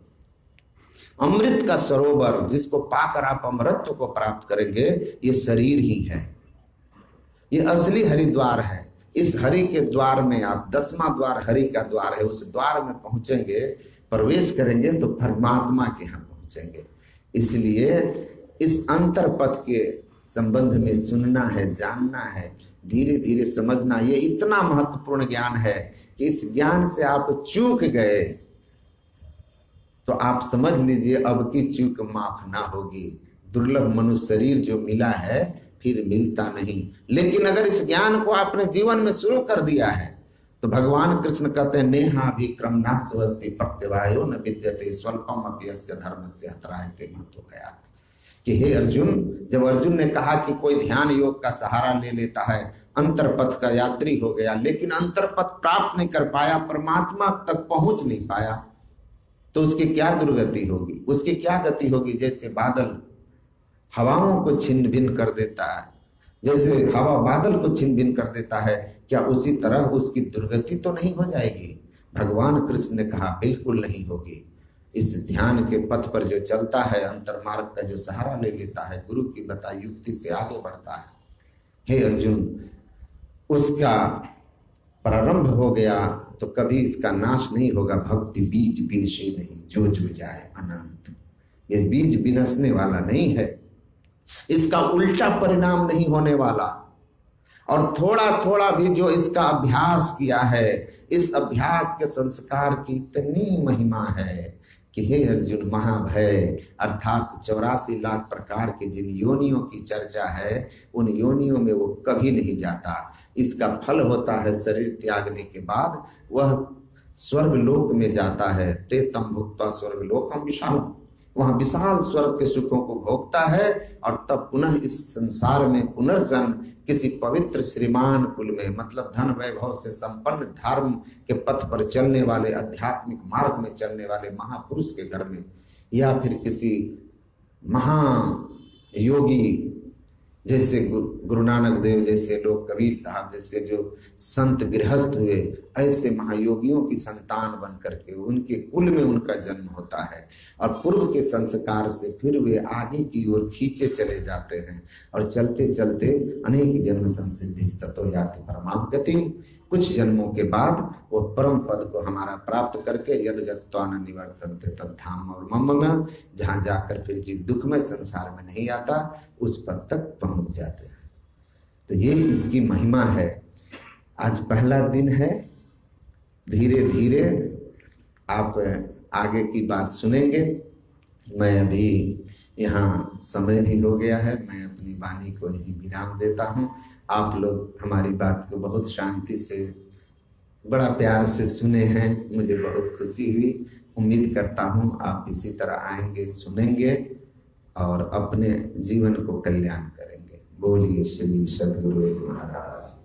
अमृत का सरोवर जिसको पाकर आप अमृतत्व को प्राप्त करेंगे, ये शरीर ही है, ये असली हरिद्वार है। इस हरि के द्वार में आप 10वां द्वार हरि का द्वार है, उस द्वार में पहुंचेंगे, प्रवेश करेंगे तो परमात्मा के यहाँ पहुंचेंगे। इसलिए इस अंतर पथ के संबंध में सुनना है, जानना है, धीरे धीरे समझना। ये इतना महत्वपूर्ण ज्ञान है कि इस ज्ञान से आप चूक गए तो आप समझ लीजिए अब की चूक माफ ना होगी। दुर्लभ मनुष्य शरीर जो मिला है फिर मिलता नहीं। लेकिन अगर इस ज्ञान को आपने जीवन में शुरू कर दिया है तो भगवान कृष्ण कहते हैं, नेहाभिक्रम नास्वस्ति प्रत्यवायो न विद्यते स्वल्पम अपि अस्य धर्मस्य हत्रायते महतो गया। कि हे अर्जुन, जब अर्जुन ने कहा कि कोई ध्यान योग का सहारा ले लेता है, अंतरपथ का यात्री हो गया, लेकिन अंतरपथ प्राप्त नहीं कर पाया, परमात्मा तक पहुंच नहीं पाया, तो उसकी क्या दुर्गति होगी, उसकी क्या गति होगी। जैसे बादल हवाओं को छिन्न भिन्न कर देता है, जैसे हवा बादल को छिन्न भिन्न कर देता है, क्या उसी तरह उसकी दुर्गति तो नहीं हो जाएगी? भगवान कृष्ण ने कहा बिल्कुल नहीं होगी। इस ध्यान के पथ पर जो चलता है, अंतर्मार्ग का जो सहारा ले लेता है, गुरु की बताई युक्ति से आगे बढ़ता है, हे अर्जुन, उसका प्रारंभ हो गया तो कभी इसका नाश नहीं होगा। भक्ति बीज बिनसे नहीं, जो जो जाए अनंत। ये बीज बिनसने वाला नहीं है, इसका उल्टा परिणाम नहीं होने वाला। और थोड़ा थोड़ा भी जो इसका अभ्यास किया है, इस अभ्यास के संस्कार की इतनी महिमा है कि हे अर्जुन, महाभय अर्थात 84 लाख प्रकार के जिन योनियों की चर्चा है, उन योनियों में वो कभी नहीं जाता। इसका फल होता है शरीर त्यागने के बाद वह स्वर्ग लोक में जाता है। ते तम भुक्त्वा स्वर्ग लोकम विशालम, वहां विशाल स्वर्ग के सुखों को भोगता है और तब पुनः इस संसार में पुनर्जन्म किसी पवित्र श्रीमान कुल में, मतलब धन वैभव से संपन्न धर्म के पथ पर चलने वाले, आध्यात्मिक मार्ग में चलने वाले महापुरुष के घर में, या फिर किसी महायोगी जैसे गुरु नानक देव जैसे लोग, कबीर साहब जैसे जो संत गृहस्थ हुए, ऐसे महायोगियों की संतान बन करके उनके कुल में उनका जन्म होता है और पूर्व के संस्कार से फिर वे आगे की ओर खींचे चले जाते हैं और चलते चलते अनेक जन्म संसिद्धि ततो याति परमाम गतिम। कुछ जन्मों के बाद वो परम पद को हमारा प्राप्त करके यद गत्वा न निवर्तन्ते तद्धाम और मम, जहाँ जाकर फिर जीव दुखमय संसार में नहीं आता, उस पद तक पहुंच जाते हैं। तो ये इसकी महिमा है। आज पहला दिन है, धीरे धीरे आप आगे की बात सुनेंगे। मैं अभी यहाँ समय भी हो गया है, मैं अपनी वाणी को यहीं विराम देता हूँ। आप लोग हमारी बात को बहुत शांति से, बड़ा प्यार से सुने हैं, मुझे बहुत खुशी हुई। उम्मीद करता हूँ आप इसी तरह आएंगे, सुनेंगे और अपने जीवन को कल्याण करेंगे। बोलिए श्री सद्गुरु महाराज।